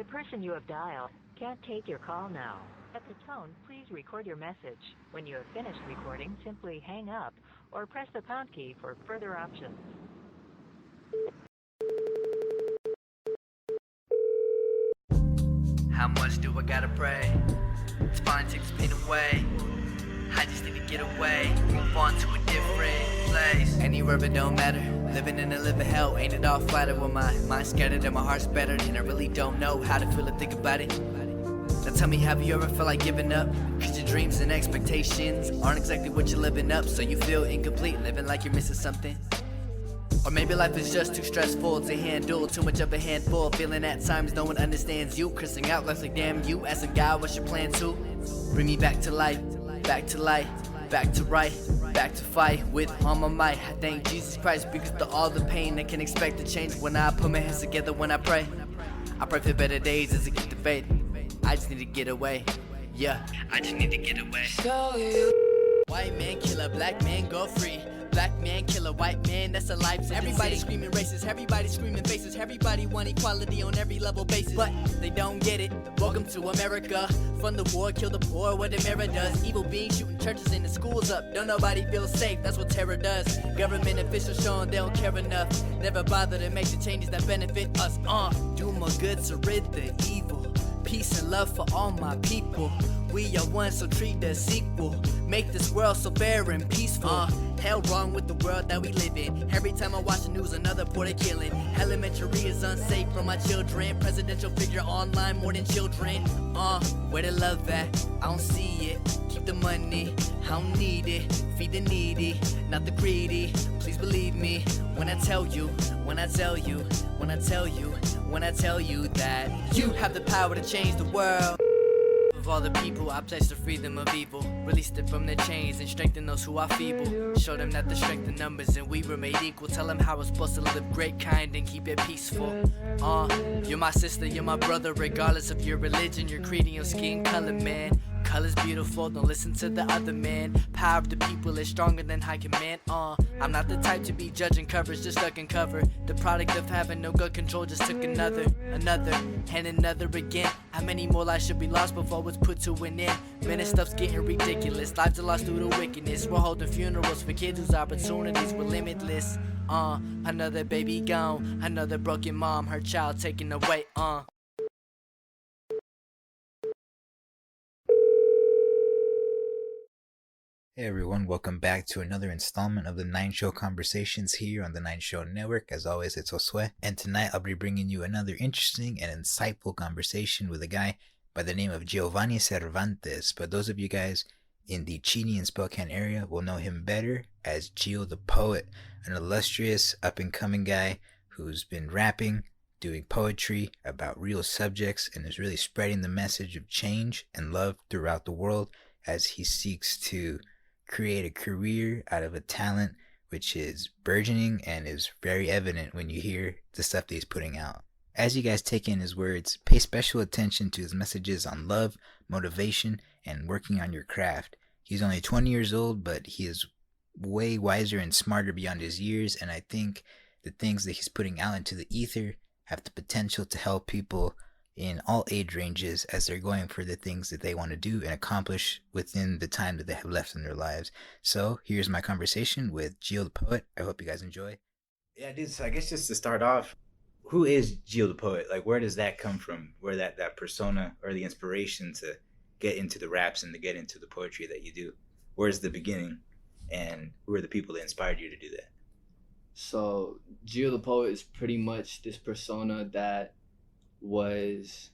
The person you have dialed can't take your call now. At the tone, please record your message. When you have finished recording, simply hang up or press the pound key for further options. How much do I gotta pray to finally take this pain away? I just need to get away, move on to a different place. Anywhere but don't matter, living in a living hell. Ain't it all flattered when my mind's scattered and my heart's battered, and I really don't know how to feel or think about it. Now tell me, have you ever felt like giving up? Cause your dreams and expectations aren't exactly what you're living up, so you feel incomplete, living like you're missing something. Or maybe life is just too stressful to handle, too much of a handful, feeling at times no one understands you, cursing out life's like damn you, asking God what's your plan to bring me back to life, back to life, back to right, back to fight with all my might. I thank Jesus Christ because of all the pain I can expect to change when I put my hands together when I pray. I pray for better days as I keep the faith. I just need to get away, yeah, I just need to get away. So you white man killer, black man go free. Black man killer, white man, that's a life. Everybody screaming racist, everybody screaming faces, everybody want equality on every level basis, but they don't get it. Welcome to America. From the war, kill the poor, what America does. Evil beings shooting churches and the schools up. Don't nobody feel safe, that's what terror does. Government officials showing they don't care enough. Never bother to make the changes that benefit us. Do more good to rid the evil. Peace and love for all my people. We are one, so treat us equal. Make this world so fair and peaceful. Hell wrong with the world that we live in. Every time I watch the news, another poor they killing. Elementary is unsafe for my children. Presidential figure online more than children. Where the love at? I don't see it. Keep the money, I don't need it. Feed the needy, not the greedy. Please believe me when I tell you, when I tell you, when I tell you, when I tell you that you have the power to change the world. Of all the people, I pledge to free them of evil. Release them from their chains and strengthen those who are feeble. Show them that the strength in numbers and we were made equal. Tell them how we're supposed to live great, kind, and keep it peaceful. You're my sister, you're my brother, regardless of your religion, your creed, and your skin color, man. Color's beautiful, don't listen to the other man. Power of the people is stronger than high command. I'm not the type to be judging covers, just stuck in cover. The product of having no gun control just took another, and another again. How many more lives should be lost before it's put to an end? Man, this stuff's getting ridiculous. Lives are lost through the wickedness. We're holding funerals for kids whose opportunities were limitless. Another baby gone, another broken mom, her child taken away. Hey everyone, welcome back to another installment of the 9 Show Conversations here on the 9 Show Network. As always, it's Josue, and tonight I'll be bringing you another interesting and insightful conversation with a guy by the name of Giovanni Cervantes. But those of you guys in the Chini and Spokane area will know him better as Jio The Poet, an illustrious up-and-coming guy who's been rapping, doing poetry about real subjects, and is really spreading the message of change and love throughout the world as he seeks to create a career out of a talent which is burgeoning and is very evident when you hear the stuff that he's putting out. As you guys take in his words, pay special attention to his messages on love, motivation, and working on your craft. He's only 20 years old, but he is way wiser and smarter beyond his years, and I think the things that he's putting out into the ether have the potential to help people in all age ranges as they're going for the things that they want to do and accomplish within the time that they have left in their lives. So here's my conversation with Jio The Poet. I hope you guys enjoy. Yeah, dude, so I guess just to start off, who is Jio The Poet? Like, where does that come from? Where that persona or the inspiration to get into the raps and to get into the poetry that you do? Where's the beginning, and who are the people that inspired you to do that? So Jio The Poet is pretty much this persona that was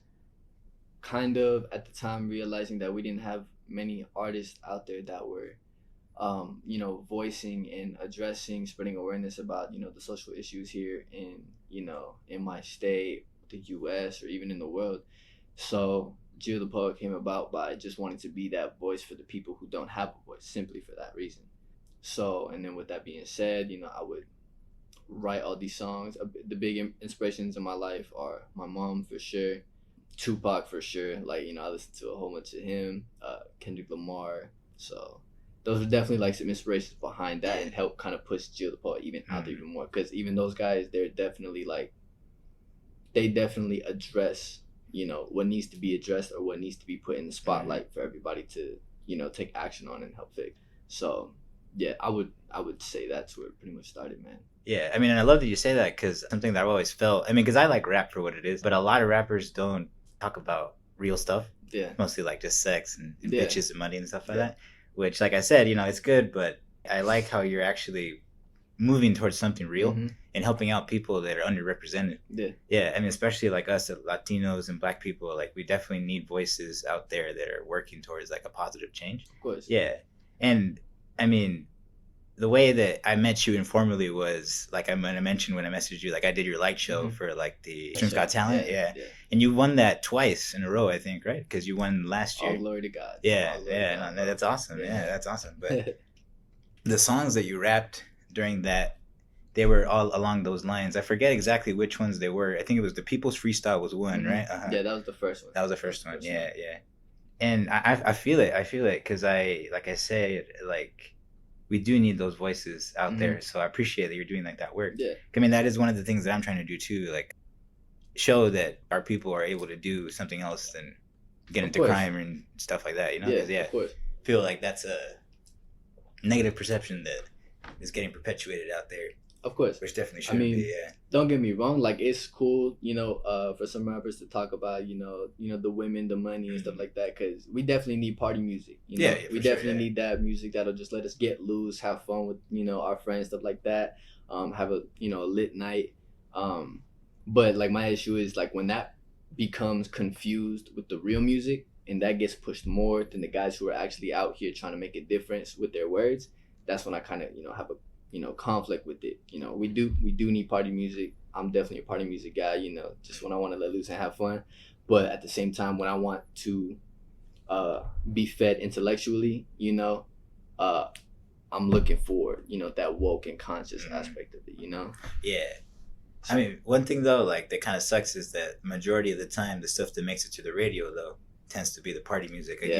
kind of at the time realizing that we didn't have many artists out there that were voicing and addressing, spreading awareness about the social issues here in my state, the US, or even in the world. So Jio The Poet came about by just wanting to be that voice for the people who don't have a voice, simply for that reason. So, and then with that being said, I would write all these songs. The big inspirations in my life are my mom, for sure, Tupac, for sure. Like, I listen to a whole bunch of him, Kendrick Lamar. So those are definitely like some inspirations behind that and help kind of push Jio The Poet even out there even more. Because even those guys, they definitely address you know, what needs to be addressed or what needs to be put in the spotlight for everybody to, you know, take action on and help fix. So yeah, I would say that's where it pretty much started, man. Yeah, I mean, and I love that you say that, because something that I've always felt, I mean, because I like rap for what it is, but a lot of rappers don't talk about real stuff. Yeah. Mostly like just sex and Yeah. bitches and money and stuff like that, which, like I said, you know, it's good, but I like how you're actually moving towards something real and helping out people that are underrepresented. Yeah, I mean, especially like us Latinos and Black people, like we definitely need voices out there that are working towards like a positive change. Of course. Yeah, and I mean, the way that I met you informally was like I mentioned when I messaged you, like I did your light show for like the Streams Got Talent, yeah, and you won that twice in a row, I think, right? Because you won last year. All glory to God. Yeah, no, that's awesome. Yeah, that's awesome. But the songs that you rapped during that, they were all along those lines. I forget exactly which ones they were. I think it was the People's Freestyle was one, right? Yeah, that was the first one. That was the first one. Yeah. And I feel it. Because like I said, like we do need those voices out there. So I appreciate that you're doing like that work. Yeah. I mean, that is one of the things that I'm trying to do too. Like show that our people are able to do something else than get into crime and stuff like that. You know? Yeah. Of course. I feel like that's a negative perception that is getting perpetuated out there. Of course. Which definitely should be, yeah. Don't get me wrong, like it's cool, you know, for some rappers to talk about, you know, the women, the money and stuff like that, because we definitely need party music. You know? We definitely need that music that'll just let us get loose, have fun with, you know, our friends, stuff like that. Have a, you know, a lit night. But like my issue is like when that becomes confused with the real music and that gets pushed more than the guys who are actually out here trying to make a difference with their words, that's when I kind of, you know, have a, you know, conflict with it. You know, we do need party music. I'm definitely a party music guy, you know, just when I want to let loose and have fun. But at the same time, when I want to be fed intellectually, you know, I'm looking for, you know, that woke and conscious aspect of it, you know? Yeah. I mean, one thing though, like that kind of sucks is that majority of the time, the stuff that makes it to the radio though tends to be the party music. Like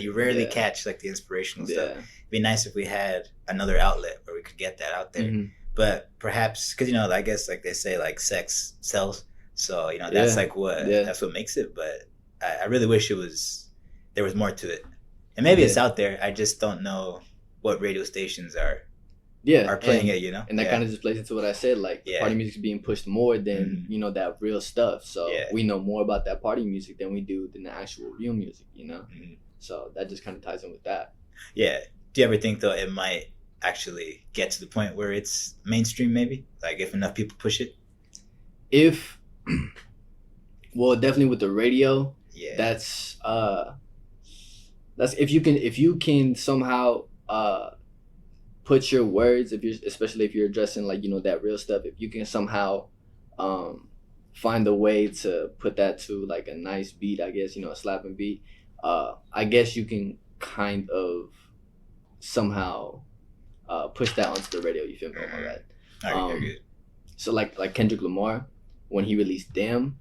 you rarely catch like the inspirational stuff. It'd be nice if we had another outlet where we could get that out there. But perhaps because, you know, I guess like they say, like sex sells, so you know that's like what that's what makes it. But I really wish there was more to it, and maybe it's out there. I just don't know what radio stations are playing it, you know. And that kind of just plays into what I said, like party music is being pushed more than you know, that real stuff. So we know more about that party music than we do than the actual real music, you know. So that just kind of ties in with that. Yeah. Do you ever think though it might actually get to the point where it's mainstream, maybe, like if enough people push it? Well, definitely with the radio, that's if you can somehow put your words, especially if you're addressing like, you know, that real stuff, if you can somehow find a way to put that to like a nice beat, I guess, you know, a slapping beat, I guess you can kind of somehow push that onto the radio. You feel me? Oh my God. So like Kendrick Lamar, when he released Damn,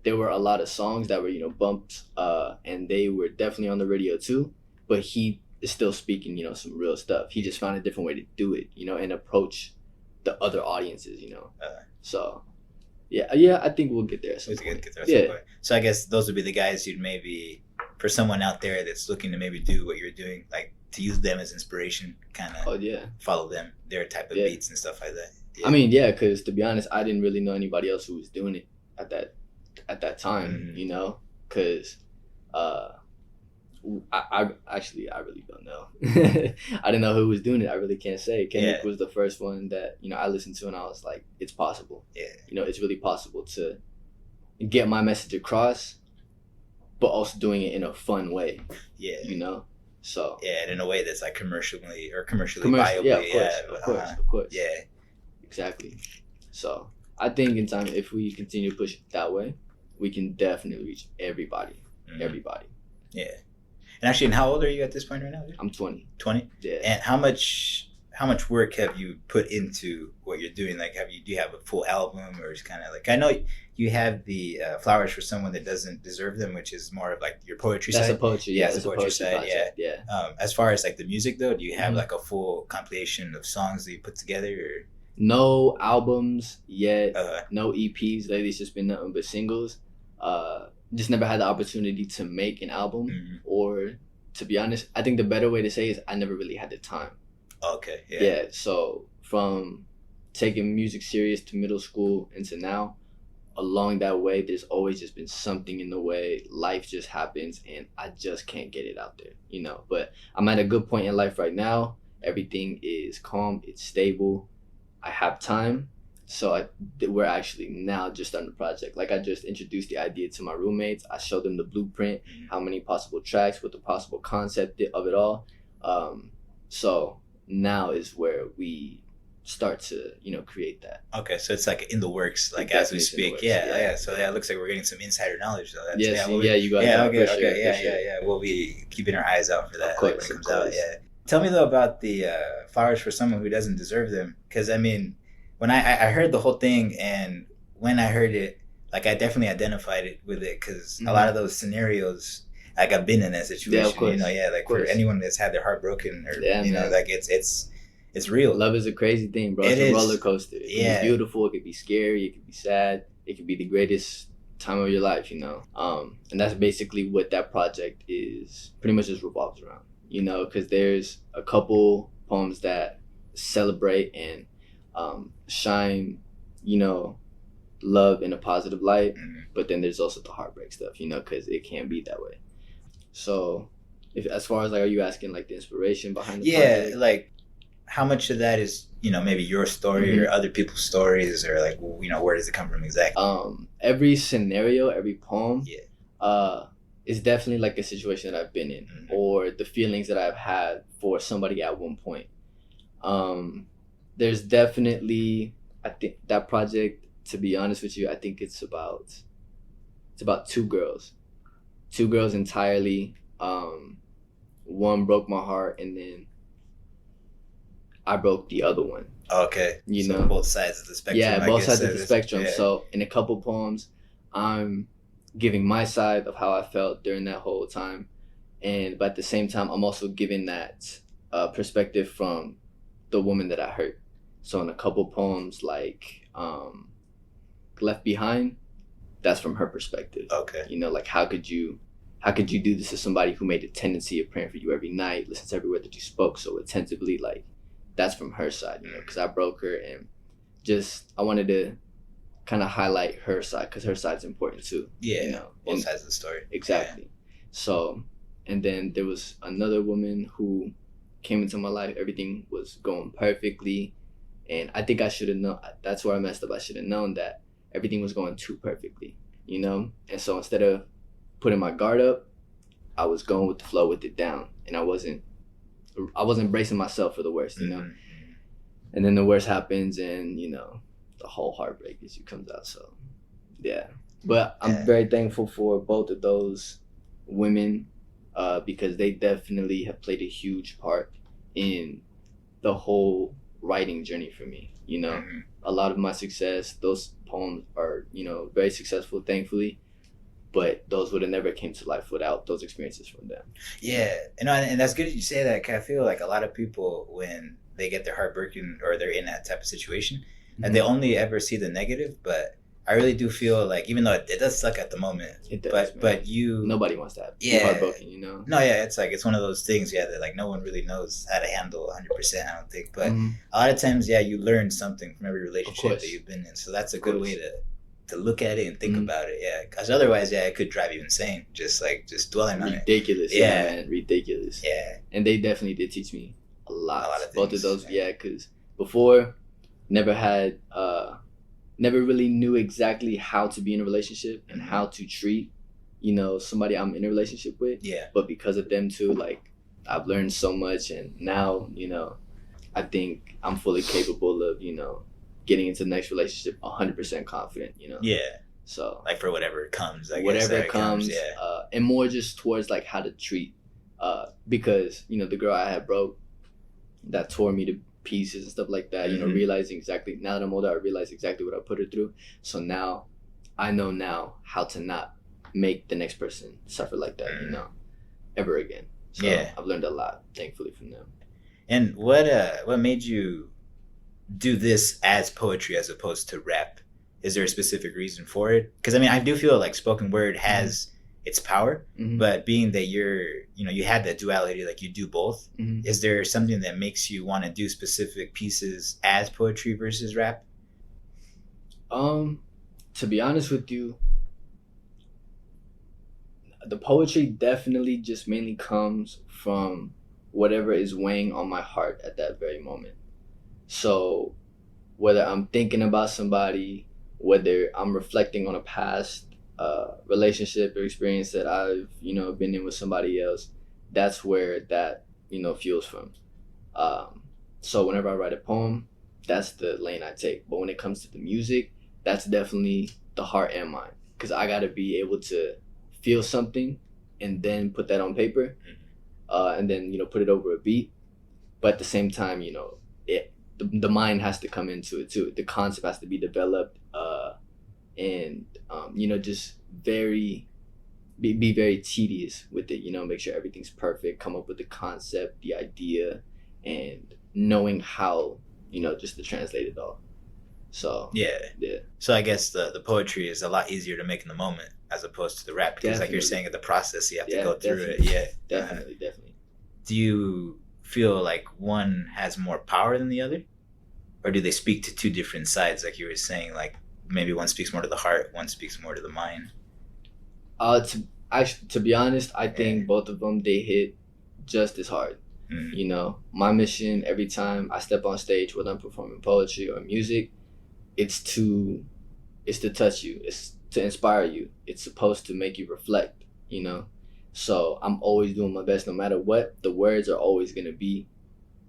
there were a lot of songs that were, you know, bumped, and they were definitely on the radio too, but he is still speaking, you know, some real stuff. He just found a different way to do it, you know, and approach the other audiences, you know. So yeah, I think we'll get there at some point. So I guess those would be the guys you'd maybe, for someone out there that's looking to maybe do what you're doing, like to use them as inspiration, kind of follow them, their type of beats and stuff like that. I mean, because to be honest, I didn't really know anybody else who was doing it at that time, you know, because I really don't know. I didn't know who was doing it. I really can't say. Kendrick was the first one that, you know, I listened to and I was like, it's possible. You know, it's really possible to get my message across, but also doing it in a fun way. You know? So and in a way that's like commercially viable. Of course. Yeah. Exactly. So I think in time, if we continue to push it that way, we can definitely reach everybody. Everybody. Yeah. And actually, and how old are you at this point right now, dude? I'm 20. 20? Yeah. And how much work have you put into what you're doing? Like, do you have a full album, or is kind of like, I know you have the Flowers for Someone That Doesn't Deserve Them, which is more of like your poetry side. That's a poetry, it's a poetry side, project, yeah. As far as like the music though, do you have like a full compilation of songs that you put together, or? No albums yet, no EPs. Lately it's just been nothing but singles. just never had the opportunity to make an album, or to be honest, I think the better way to say is I never really had the time. Okay. Yeah. So from taking music serious to middle school into now, along that way, there's always just been something in the way. Life just happens, and I just can't get it out there, you know. But I'm at a good point in life right now. Everything is calm. It's stable. I have time. So we're actually now just starting the project. Like, I just introduced the idea to my roommates. I showed them the blueprint, how many possible tracks, what the possible concept of it all. So now is where we start to, you know, create that. Okay, so it's like in the works, like as we speak. Works, yeah. So it looks like we're getting some insider knowledge though. That's, you got that. Okay, Yeah. We'll be keeping our eyes out for that, of course, like when it comes out. Yeah. Tell me though about the flowers for someone who doesn't deserve them, because I mean, when I heard the whole thing, and when I heard it, like I definitely identified it with it, because a lot of those scenarios, like I've been in that situation. Of course. You know, like for anyone that's had their heart broken, or you know, man. like it's real. Love is a crazy thing, bro. It's a roller coaster. It can be beautiful. It could be scary. It could be sad. It could be the greatest time of your life, you know. And that's basically what that project is. Pretty much just revolves around, you know, because there's a couple poems that celebrate and shine, you know, love in a positive light. But then there's also the heartbreak stuff, you know, because it can't be that way. So, as far as like, are you asking like the inspiration behind the project? Yeah, like, how much of that is, you know, maybe your story or other people's stories, or like, you know, where does it come from exactly? Every scenario, every poem, is definitely like a situation that I've been in, or the feelings that I've had for somebody at one point. There's definitely, I think that project, to be honest with you, I think it's about two girls entirely. One broke my heart, and then I broke the other one. Okay. You know, both sides of the spectrum. Yeah, both sides of the spectrum. Yeah. So in a couple poems, I'm giving my side of how I felt during that whole time, but at the same time, I'm also giving that perspective from the woman that I hurt. So in a couple poems, like Left Behind, that's from her perspective. Okay. You know, like, how could you do this to somebody who made a tendency of praying for you every night, listen to every word that you spoke so attentively? Like, that's from her side, you know, because I broke her, and just I wanted to kind of highlight her side, because her side's important too. Yeah, you know, both sides of the story. Exactly. Yeah. So, and then there was another woman who came into my life. Everything was going perfectly, and I think I should have known. That's where I messed up. I should have known that everything was going too perfectly, you know. And so instead of putting my guard up, I was going with the flow, with it down, and I wasn't bracing myself for the worst, you know. And then the worst happens, and you know, the whole heartbreak issue comes out. So yeah, but I'm very thankful for both of those women, because they definitely have played a huge part in the whole writing journey for me, you know. A lot of my success, those poems are, you know, very successful, thankfully, but those would have never came to life without those experiences from them. Yeah, and that's good that you say that, because I feel like a lot of people, when they get their heart broken or they're in that type of situation, and they only ever see the negative. But I really do feel like, even though it does suck at the moment, it does, but nobody wants that. Yeah, heartbroken, you know. No, yeah, it's like, it's one of those things, that like no one really knows how to handle 100%. I don't think, but a lot of times, you learn something from every relationship that you've been in. So that's a good way to look at it and think about it. Yeah, because otherwise, it could drive you insane. Just dwelling on it. Ridiculous. Yeah, man, ridiculous. Yeah, and they definitely did teach me a lot of things. Both of those, because before, never really knew exactly how to be in a relationship and how to treat, you know, somebody I'm in a relationship with. Yeah. But because of them too, like, I've learned so much, and now, you know, I think I'm fully capable of, you know, getting into the next relationship 100% confident, you know. Yeah. So, like, for whatever comes, whatever comes, and more just towards like how to treat, because, you know, the girl I had broke, that tore me to pieces and stuff like that, you know, realizing exactly, now that I'm older, I realize exactly what I put her through. So now I know now how to not make the next person suffer like that, you know, ever again. So I've learned a lot, thankfully, from them. And what made you do this as poetry as opposed to rap? Is there a specific reason for it? Because I mean, I do feel like spoken word has its power, but being that you had that duality, like you do both, is there something that makes you want to do specific pieces as poetry versus rap? To be honest with you, the poetry definitely just mainly comes from whatever is weighing on my heart at that very moment. So whether I'm thinking about somebody, whether I'm reflecting on a past relationship or experience that I've been in with somebody else, that's where that fuels from. So whenever I write a poem, that's the lane I take. But when it comes to the music, that's definitely the heart and mind, because I gotta be able to feel something and then put that on paper, and then put it over a beat. But at the same time, the mind has to come into it too. The concept has to be developed, and just be very tedious with it. Make sure everything's perfect. Come up with the concept, the idea, and knowing how just to translate it all. So yeah. So I guess the poetry is a lot easier to make in the moment as opposed to the rap, because like you're saying, the process you have to go through it. Yeah, definitely. Do you feel like one has more power than the other, or do they speak to two different sides? Like you were saying, like maybe one speaks more to the heart, one speaks more to the mind. To be honest, I think both of them, they hit just as hard. My mission every time I step on stage, whether I'm performing poetry or music, it's to touch you, it's to inspire you, it's supposed to make you reflect. So I'm always doing my best. No matter what, the words are always going to be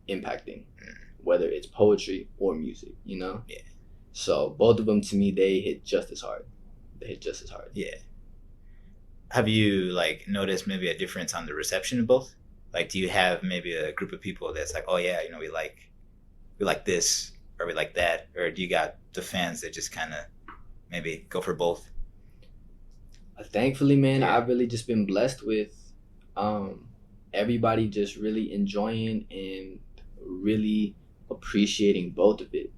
impacting, whether it's poetry or music. So both of them, to me, they hit just as hard. Yeah. Have you like noticed maybe a difference on the reception of both? Like, do you have maybe a group of people that's like, oh yeah, we like this, or we like that, or do you got the fans that just kind of maybe go for both? Thankfully, man, I've really just been blessed with everybody just really enjoying and really appreciating both of it,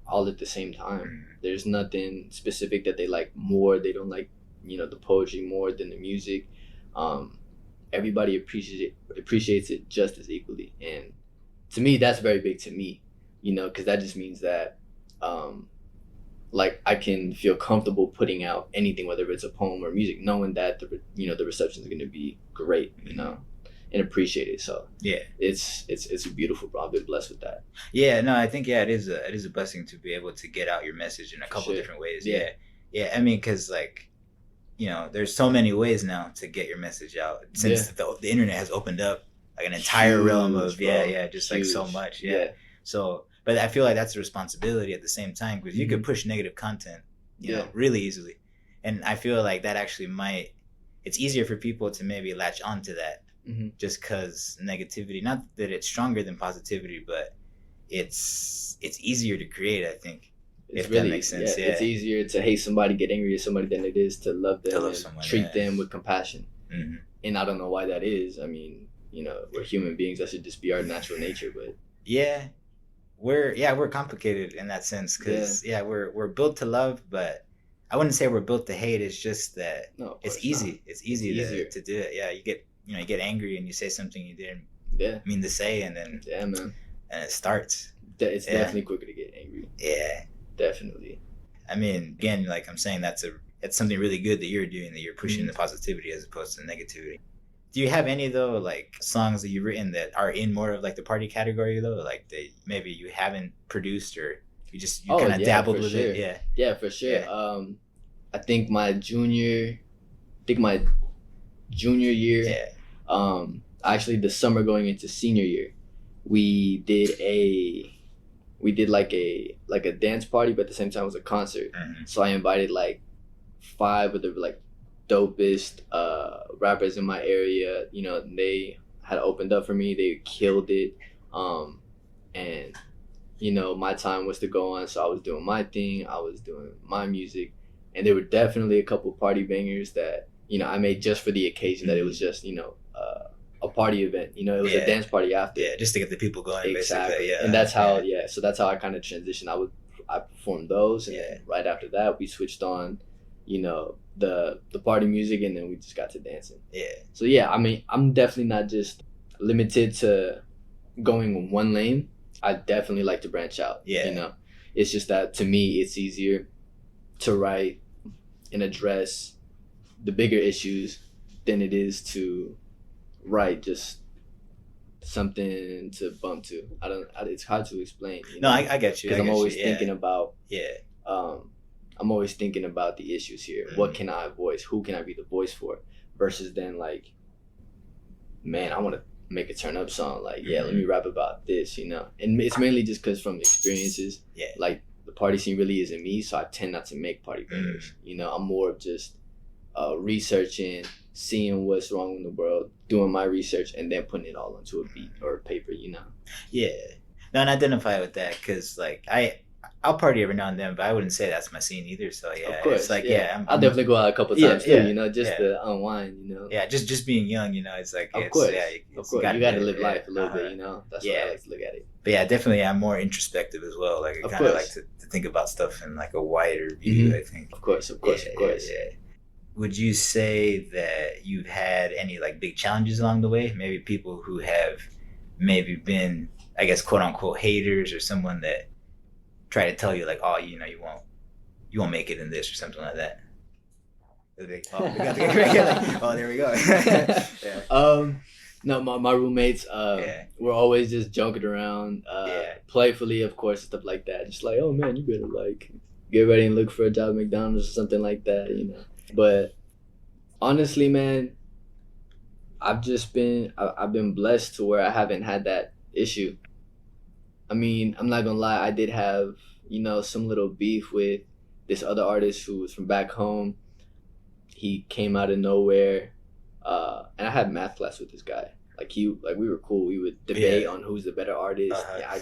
all at the same time. There's nothing specific that they like more. They don't like, the poetry more than the music. Everybody appreciates it just as equally. And to me, that's very big to me, because that just means that like I can feel comfortable putting out anything, whether it's a poem or music, knowing that the reception is going to be great, and appreciated. So yeah, it's beautiful, bro. I've been blessed with that. Yeah, no, I think it is a blessing to be able to get out your message in a couple different ways. Yeah. I mean, because like there's so many ways now to get your message out since the internet has opened up like an entire realm of just like so much. So but I feel like that's a responsibility at the same time, because you could push negative content really easily, and I feel like that actually it's easier for people to maybe latch onto that, just because negativity, not that it's stronger than positivity, but it's easier to create, I think. If that makes sense. It's easier to hate somebody, get angry at somebody, than it is to love them and treat them with compassion. And I don't know why that is. I mean, we're human beings. That should just be our natural nature. But we're complicated in that sense, because we're built to love, but I wouldn't say we're built to hate. It's just that it's easy. Not. It's easy to do it. Yeah, you get angry and you say something you didn't mean to say, and then man, and it starts. It's definitely quicker to get angry. Yeah. Definitely. I mean, again, like I'm saying, it's something really good that you're doing, that you're pushing the positivity as opposed to negativity. Do you have any though, like songs that you've written that are in more of like the party category though, like that maybe you haven't produced, or you kind of dabbled with it? Yeah, for sure. I think my junior year, actually the summer going into senior year, we did like a dance party, but at the same time it was a concert. So I invited like 5 of the like dopest rappers in my area. They had opened up for me. They killed it. And my time was to go on, so I was doing my thing. I was doing my music, and there were definitely a couple party bangers that I made just for the occasion. That it was just a party event. It was a dance party after. Yeah, just to get the people going. Exactly. Basically. Yeah. And that's how. So that's how I kind of transitioned. I would I performed those, and then right after that we switched on, you know, the party music, and then we just got to dancing. Yeah. So yeah, I mean, I'm definitely not just limited to going in one lane. I definitely like to branch out. Yeah. You know, it's just that to me it's easier to write and address the bigger issues than it is to write just something to bump to. It's hard to explain. You know? No, I get you. Because I'm always you. thinking about. Yeah. I'm always thinking about the issues here. What can I voice? Who can I be the voice for? Versus then like, man, I want to make a turn up song. Like, yeah, let me rap about this, you know. And it's mainly just because from experiences. Yeah. Like the party scene really isn't me, so I tend not to make party bangers. You know, I'm more of just researching, seeing what's wrong in the world, doing my research, and then putting it all onto a beat or a paper. You know. Yeah. No, and I identify with that because like I'll party every now and then, but I wouldn't say that's my scene either. So yeah, of course, it's like I'll definitely go out a couple times too, you know, just yeah. to unwind, you know. Yeah, just being young, you know, it's like of course, you got to live it, life a little bit, you know. That's what I like to look at it. But yeah, definitely, I'm more introspective as well. Like I kind of like to think about stuff in like a wider view. I think. Of course. Yeah. Would you say that you've had any like big challenges along the way? Maybe people who have maybe been, I guess, quote unquote haters, or someone that try to tell you like, oh, you know, you won't make it in this or something like that. Oh, there we go. Yeah. No, my roommates, we're always just joking around, playfully, of course, stuff like that. Just like, oh man, you better like get ready and look for a job at McDonald's or something like that, you know. But honestly, man, I've been blessed to where I haven't had that issue. I mean, I'm not gonna lie, I did have, you know, some little beef with this other artist who was from back home. He came out of nowhere, and I had math class with this guy. We were cool. We would debate on who's the better artist. I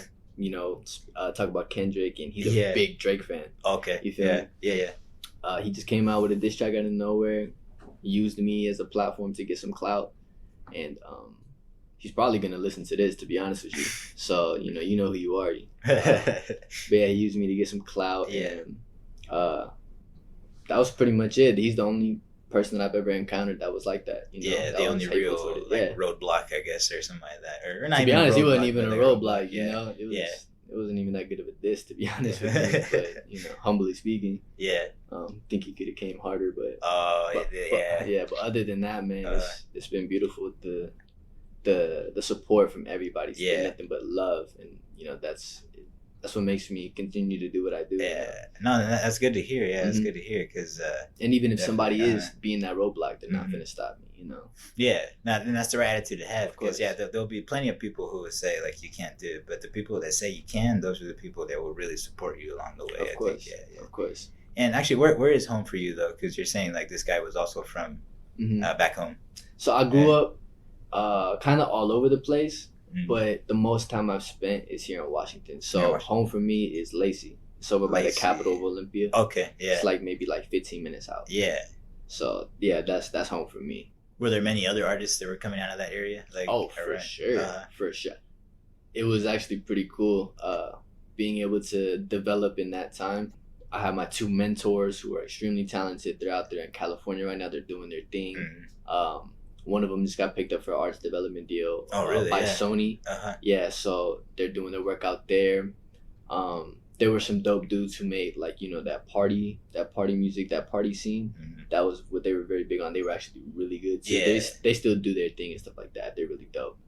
talk about Kendrick, and he's a big Drake fan. Okay. You feel me? Yeah. He just came out with a diss track out of nowhere. He used me as a platform to get some clout, and he's probably gonna listen to this, to be honest with you. So you know who you are. But yeah, he used me to get some clout, and that was pretty much it. He's the only person that I've ever encountered that was like that. You know, the only real roadblock, I guess, or something like that. Or not. To be honest, he wasn't even a roadblock. You know, it wasn't even that good of a diss, to be honest with you. But you know, humbly speaking, think he could have came harder, but But other than that, man, it's been beautiful. The support from everybody. It's been nothing but love, and you know that's what makes me continue to do what I do. No, that's good to hear. That's good to hear, because and even if somebody is being that roadblock, they're not gonna stop me, you know. And that's the right attitude to have, because there'll be plenty of people who will say like you can't do it, but the people that say you can, those are the people that will really support you along the way. Of course. And actually, where is home for you though? Because you're saying like this guy was also from back home. So I grew up kind of all over the place. But the most time I've spent is here in Washington. So home for me is Lacey. It's over by the capital of Olympia. Okay, yeah. It's like maybe like 15 minutes out. Yeah. So yeah, that's home for me. Were there many other artists that were coming out of that area? Like, for sure. For sure. It was actually pretty cool being able to develop in that time. I have my two mentors who are extremely talented. They're out there in California right now. They're doing their thing. One of them just got picked up for an arts development deal by Sony. Yeah, so they're doing their work out there. There were some dope dudes who made like, you know, that party music, that party scene. That was what they were very big on. They were actually really good too. Yeah. They still do their thing and stuff like that. They're really dope.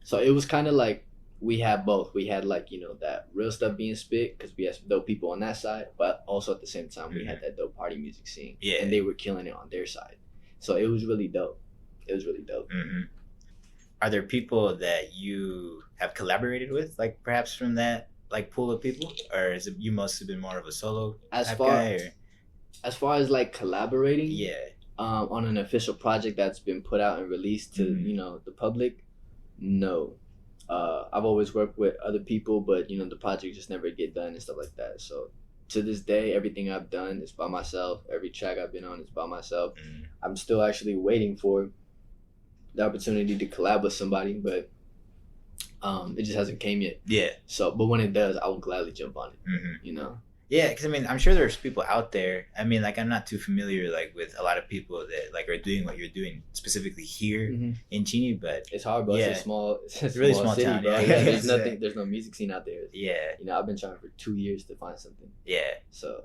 So it was kind of like we had both. We had like, you know, that real stuff being spit because we had some dope people on that side, but also at the same time we had that dope party music scene. Yeah, and they were killing it on their side. So it was really dope. It was really dope. Are there people that you have collaborated with, like perhaps from that like pool of people, or is it you mostly been more of a solo as guy? As far as like collaborating, on an official project that's been put out and released to you know the public, no. I've always worked with other people, but you know the project just never get done and stuff like that. So to this day, everything I've done is by myself. Every track I've been on is by myself. I'm still actually waiting for the opportunity to collab with somebody, but it just hasn't came yet. So but when it does, I will gladly jump on it. You know. Yeah, because I mean, I'm sure there's people out there. I mean, like I'm not too familiar like with a lot of people that like are doing what you're doing specifically here in Chini, but It's hard, bro. yeah, It's a really small small city, town. bro. Yeah, Yeah, there's It's, nothing. There's no music scene out there. yeah, You know, I've been trying for 2 years to find something. yeah. So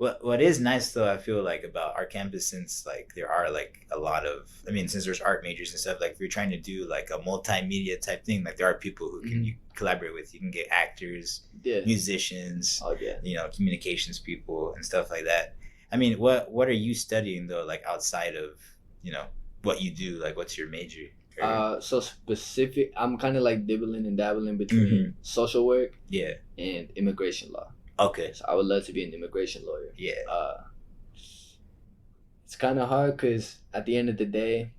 What is nice though, I feel like about our campus, since like there are like a lot of, I mean, since there's art majors and stuff, like if you're trying to do like a multimedia type thing, like there are people who can you collaborate with. You can get actors, yeah, musicians, oh yeah. you know, communications people and stuff like that. I mean, what are you studying though, like outside of, you know, what you do? Like, what's your major? So specific. I'm kind of like dibbling and dabbling between social work Yeah. and immigration law. Okay. So I would love to be an immigration lawyer. Yeah. It's kind of hard because at the end of the day,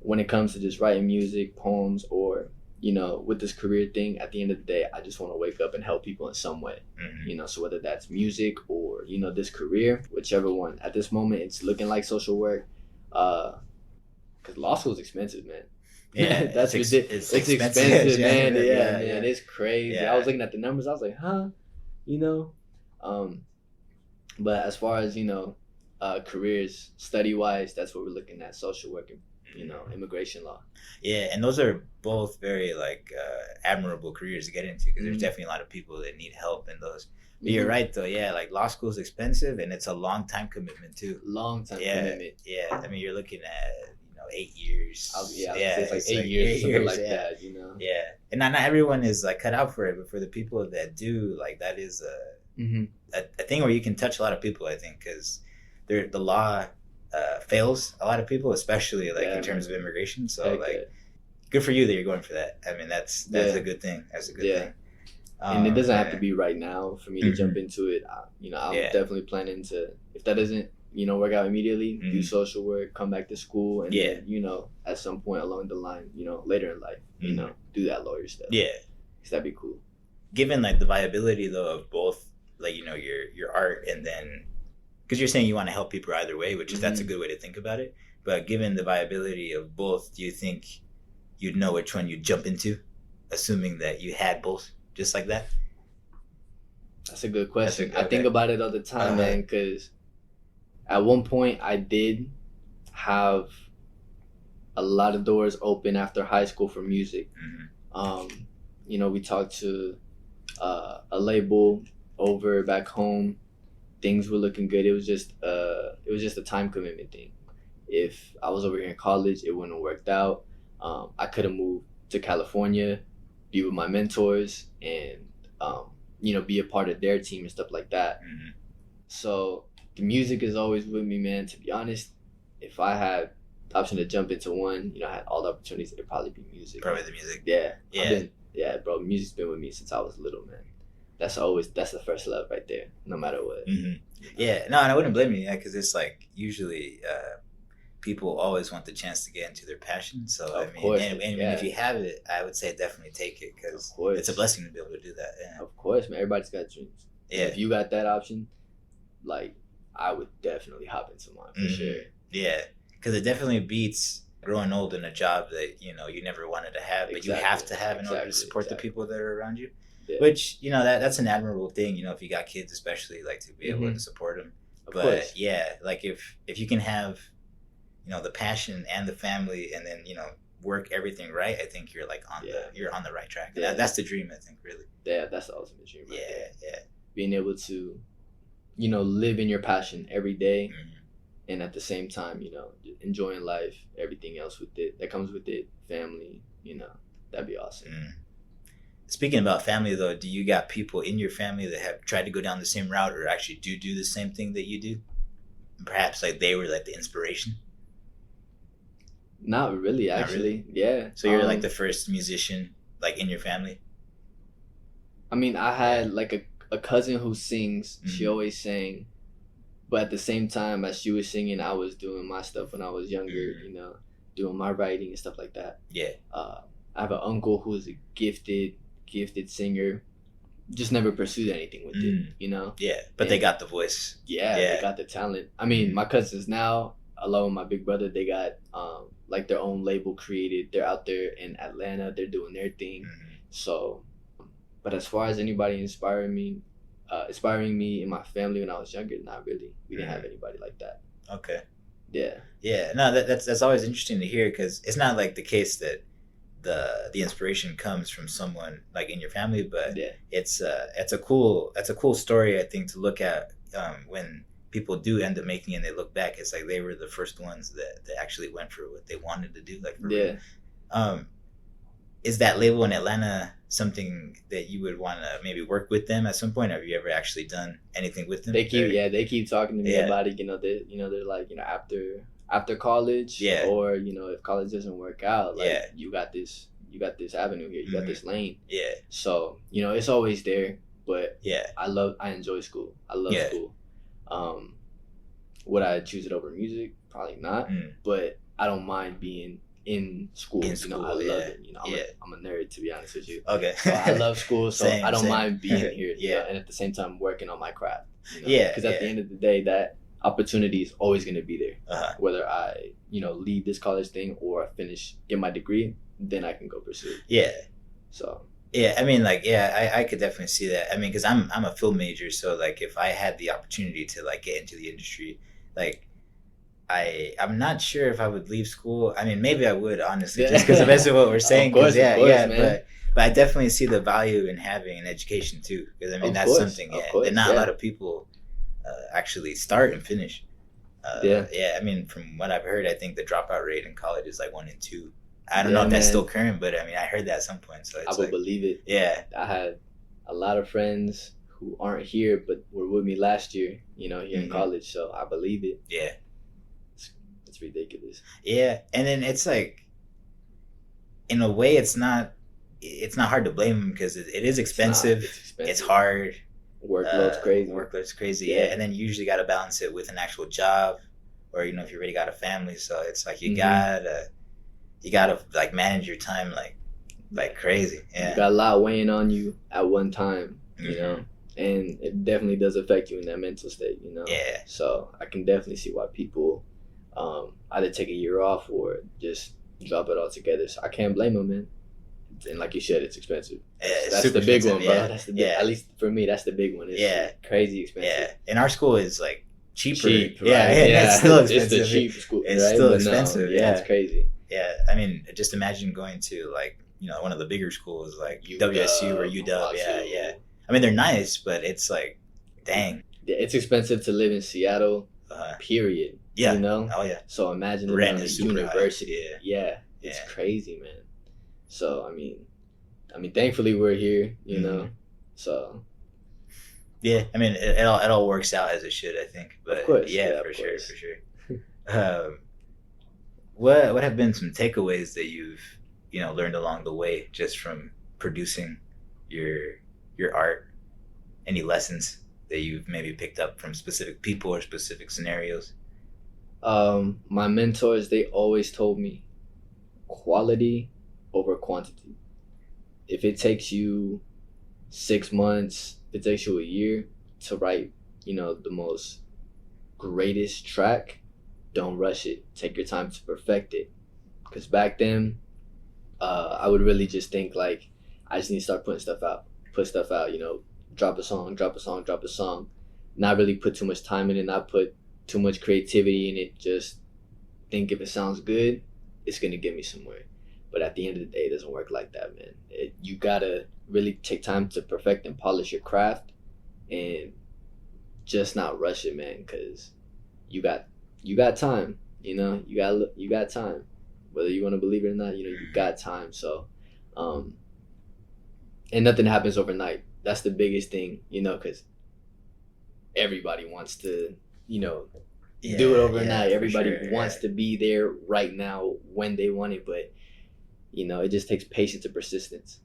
when it comes to just writing music, poems, or you know, with this career thing, at the end of the day, I just want to wake up and help people in some way. You know, so whether that's music or you know this career, whichever one. At this moment, it's looking like social work, because law school is expensive, man. Yeah, that's ridiculous. It's expensive, man. Yeah, man, it's crazy. Yeah. I was looking at the numbers. I was like, huh, you know. But as far as you know, careers, study wise, that's what we're looking at: social work and you know, immigration law. Yeah, and those are both very like admirable careers to get into because there's definitely a lot of people that need help in those. But you're right though, yeah, like law school is expensive and it's a long time commitment too. Long time commitment. Yeah, I mean you're looking at 8 years. It's like 8 years, something like that, you know. Yeah, and not everyone is like cut out for it, but for the people that do, like that is a thing where you can touch a lot of people. I think because the law fails a lot of people, especially like in terms of immigration. So good for you that you're going for that. I mean that's a good thing. That's a good thing. And it doesn't have to be right now for me to jump into it. You know, I'm definitely planning to, if that doesn't, you know, work out immediately, do social work, come back to school, and then, you know, at some point along the line, you know, later in life, you know, do that lawyer stuff. Yeah, because that'd be cool. Given like the viability though of both, like you know your art and then, because you're saying you want to help people either way, which is that's a good way to think about it. But given the viability of both, do you think you'd know which one you'd jump into, assuming that you had both? Just like that? That's a good question. I think about it all the time, man, because at one point I did have a lot of doors open after high school for music. You know, we talked to a label over back home. Things were looking good. It was just a time commitment thing. If I was over here in college, it wouldn't have worked out. I could have moved to California, be with my mentors, and you know, be a part of their team and stuff like that. So the music is always with me, man. To be honest, if I had the option to jump into one, you know, I had all the opportunities, it'd probably be music. Probably the music. Yeah, bro. Music's been with me since I was little, man. That's the first love right there, no matter what. Yeah, no, and I wouldn't blame you, because it's like usually people always want the chance to get into their passion. So I mean, if you have it, I would say definitely take it because it's a blessing to be able to do that. Yeah. Of course, man. Everybody's got dreams. Yeah. And if you got that option, like I would definitely hop into mine for sure. Yeah, because it definitely beats growing old in a job that you know you never wanted to have, but you have to have in order to support the people that are around you. Yeah. Which you know that's an admirable thing. You know, if you got kids, especially like to be able to support them. But yeah, like if you can have, you know, the passion and the family, and then you know work everything right, I think you're like you're on the right track. Yeah. That's the dream, I think, really. Yeah, that's the ultimate dream. Right there. Being able to, you know, live in your passion every day, and at the same time, you know, enjoying life, everything else with it that comes with it, family. You know, that'd be awesome. Speaking about family, though, do you got people in your family that have tried to go down the same route or actually do the same thing that you do? Perhaps like they were like the inspiration. Not really, actually. Not really? Yeah. So you're like the first musician like in your family? I mean, I had like a cousin who sings. She always sang. But at the same time as she was singing, I was doing my stuff when I was younger, you know, doing my writing and stuff like that. Yeah. I have an uncle who's a gifted singer. Just never pursued anything with it, you know? Yeah, but they got the voice. Yeah, they got the talent. I mean, my cousins now, along with my big brother, they got like their own label created. They're out there in Atlanta. They're doing their thing. So, but as far as anybody inspiring me, inspiring me in my family when I was younger, not really. We didn't have anybody like that. Okay. Yeah. Yeah. No, that's always interesting to hear, because it's not like the case that the inspiration comes from someone like in your family, but Yeah. it's a cool story, I think, to look at when people do end up making it and they look back. It's like they were the first ones that actually went for what they wanted to do, like for Yeah. real. Is that label in Atlanta something that you would want to maybe work with them at some point? Have you ever actually done anything with them? They keep talking to me Yeah. about it. They're like, after college, Yeah. or if college doesn't work out, like Yeah. you got this avenue here, you got this lane. Yeah. So it's always there. But Yeah. I enjoy school. I love Yeah. school. Would I choose it over music? Probably not. But I don't mind being in school. In school, I love yeah. it. I'm a nerd, to be honest with you. Okay. So I love school, so Same, I don't same. mind being here. Yeah. And at the same time working on my craft. Yeah, Because at yeah. the end of the day, that opportunity is always going to be there. Uh-huh. Whether I leave this college thing or I get my degree, then I can go pursue it. Yeah. So Yeah, I mean, like, yeah, I could definitely see that. I mean, because I'm a film major, so like, if I had the opportunity to like get into the industry, like, I'm not sure if I would leave school. I mean, maybe I would, honestly, just because of what we're saying. Of course, man. man. But I definitely see the value in having an education too, because I mean, Of that's course, something of course, that not a yeah. lot of people actually start and finish. I mean, from what I've heard, I think the dropout rate in college is like 1 in 2. I don't know if that's man. still current, but I mean, I heard that at some point. So it's I would believe it. Yeah. I had a lot of friends who aren't here but were with me last year, here in college. So I believe it. Yeah. It's ridiculous. Yeah, and then it's like, in a way, it's not hard to blame them, because it is expensive. It's expensive. It's hard. Workload's crazy. Workload's crazy. Yeah, and then you usually got to balance it with an actual job, or if you already got a family. So it's like you gotta like manage your time like crazy. Yeah, You got a lot weighing on you at one time, and it definitely does affect you in that mental state. Yeah. So I can definitely see why people either take a year off or just drop it all together. So I can't blame them, man. And like you said, it's expensive. It's That's super the big expensive, one, bro. yeah. That's the big, at least for me, that's the big one. It's crazy expensive. Yeah, and our school is like cheaper. Cheap, right? Yeah, it's still expensive. It's the cheap school. It's right? still But no, expensive. it's crazy. Yeah, I mean, just imagine going to like one of the bigger schools like WSU or UW. Yeah. I mean, they're nice, but it's like, dang. Yeah, it's expensive to live in Seattle. Period. Yeah. Oh yeah. So imagine living Rent in a is super university. high. Yeah. It's crazy, man. So I mean, thankfully we're here. So. Yeah, I mean, it all works out as it should, I think. But of course, for sure. What have been some takeaways that you've learned along the way just from producing your art? Any lessons that you've maybe picked up from specific people or specific scenarios? My mentors, they always told me quality over quantity. If it takes you 6 months, if it takes you a year to write, the most greatest track, don't rush it. Take your time to perfect it. Because back then, I would really just think like, I just need to start putting stuff out. Put stuff out, drop a song. Not really put too much time in it, not put too much creativity in it. Just think if it sounds good, it's going to get me somewhere. But at the end of the day, it doesn't work like that, man. You got to really take time to perfect and polish your craft and just not rush it, man, because you got time, you got time. Whether you want to believe it or not, you got time. So, and nothing happens overnight. That's the biggest thing, because everybody wants to, do it overnight. Everybody wants to be there right now when they want it, but it just takes patience and persistence.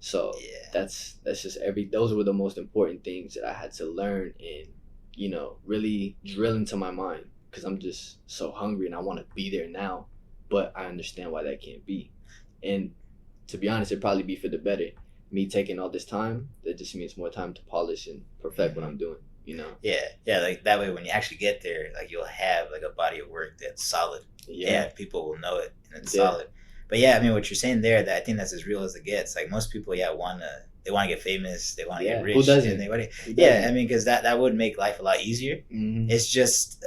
So that's just those were the most important things that I had to learn and really drill into my mind, because I'm just so hungry and I want to be there now, but I understand why that can't be. And to be honest, it'd probably be for the better. Me taking all this time, that just means more time to polish and perfect what I'm doing. Yeah, like that way when you actually get there, like you'll have like a body of work that's solid. Yeah, people will know it and it's solid. But yeah, I mean, what you're saying there, that I think that's as real as it gets. Like most people, want to they want to get famous, they want to Yeah, get rich. who doesn't? And they want Who yeah, doesn't? I mean, because that would make life a lot easier. Mhm. It's just,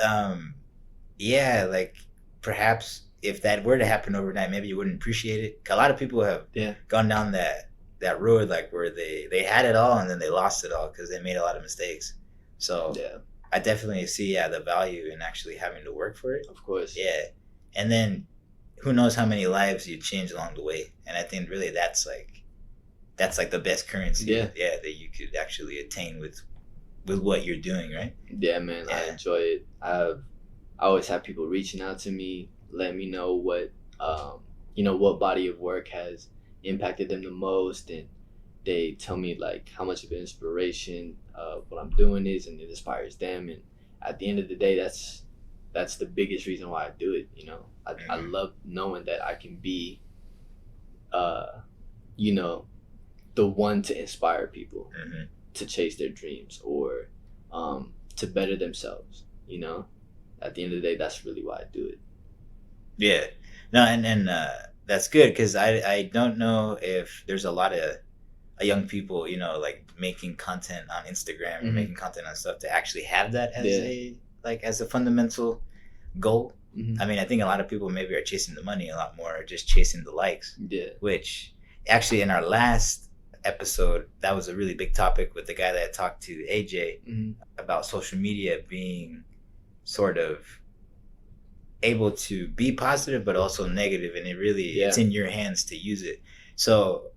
yeah, like perhaps if that were to happen overnight, maybe you wouldn't appreciate it. A lot of people have Yeah. gone down that road, like where they had it all and then they lost it all because they made a lot of mistakes. So Yeah, I definitely see the value in actually having to work for it. of course. Yeah, and then who knows how many lives you change along the way. And I think really that's like the best currency. Yeah. That you could actually attain with what you're doing, right? Yeah, man, I Yeah. enjoy it. I always have people reaching out to me, letting me know what what body of work has impacted them the most, and they tell me like how much of an inspiration what I'm doing is, and it inspires them. And at the end of the day, that's the biggest reason why I do it. I love knowing that I can be, the one to inspire people Mm-hmm. to chase their dreams or to better themselves. At the end of the day, that's really why I do it. Yeah, no, and that's good because I don't know if there's a lot of young people, like making content on Instagram or Mhm. making content on stuff to actually have that as Yeah. as a fundamental goal. Mhm. I mean, I think a lot of people maybe are chasing the money a lot more, or just chasing the likes. Yeah. Which actually in our last episode, that was a really big topic with the guy that I talked to, AJ, Mhm. about social media being sort of able to be positive but also negative, and it's in your hands to use it. So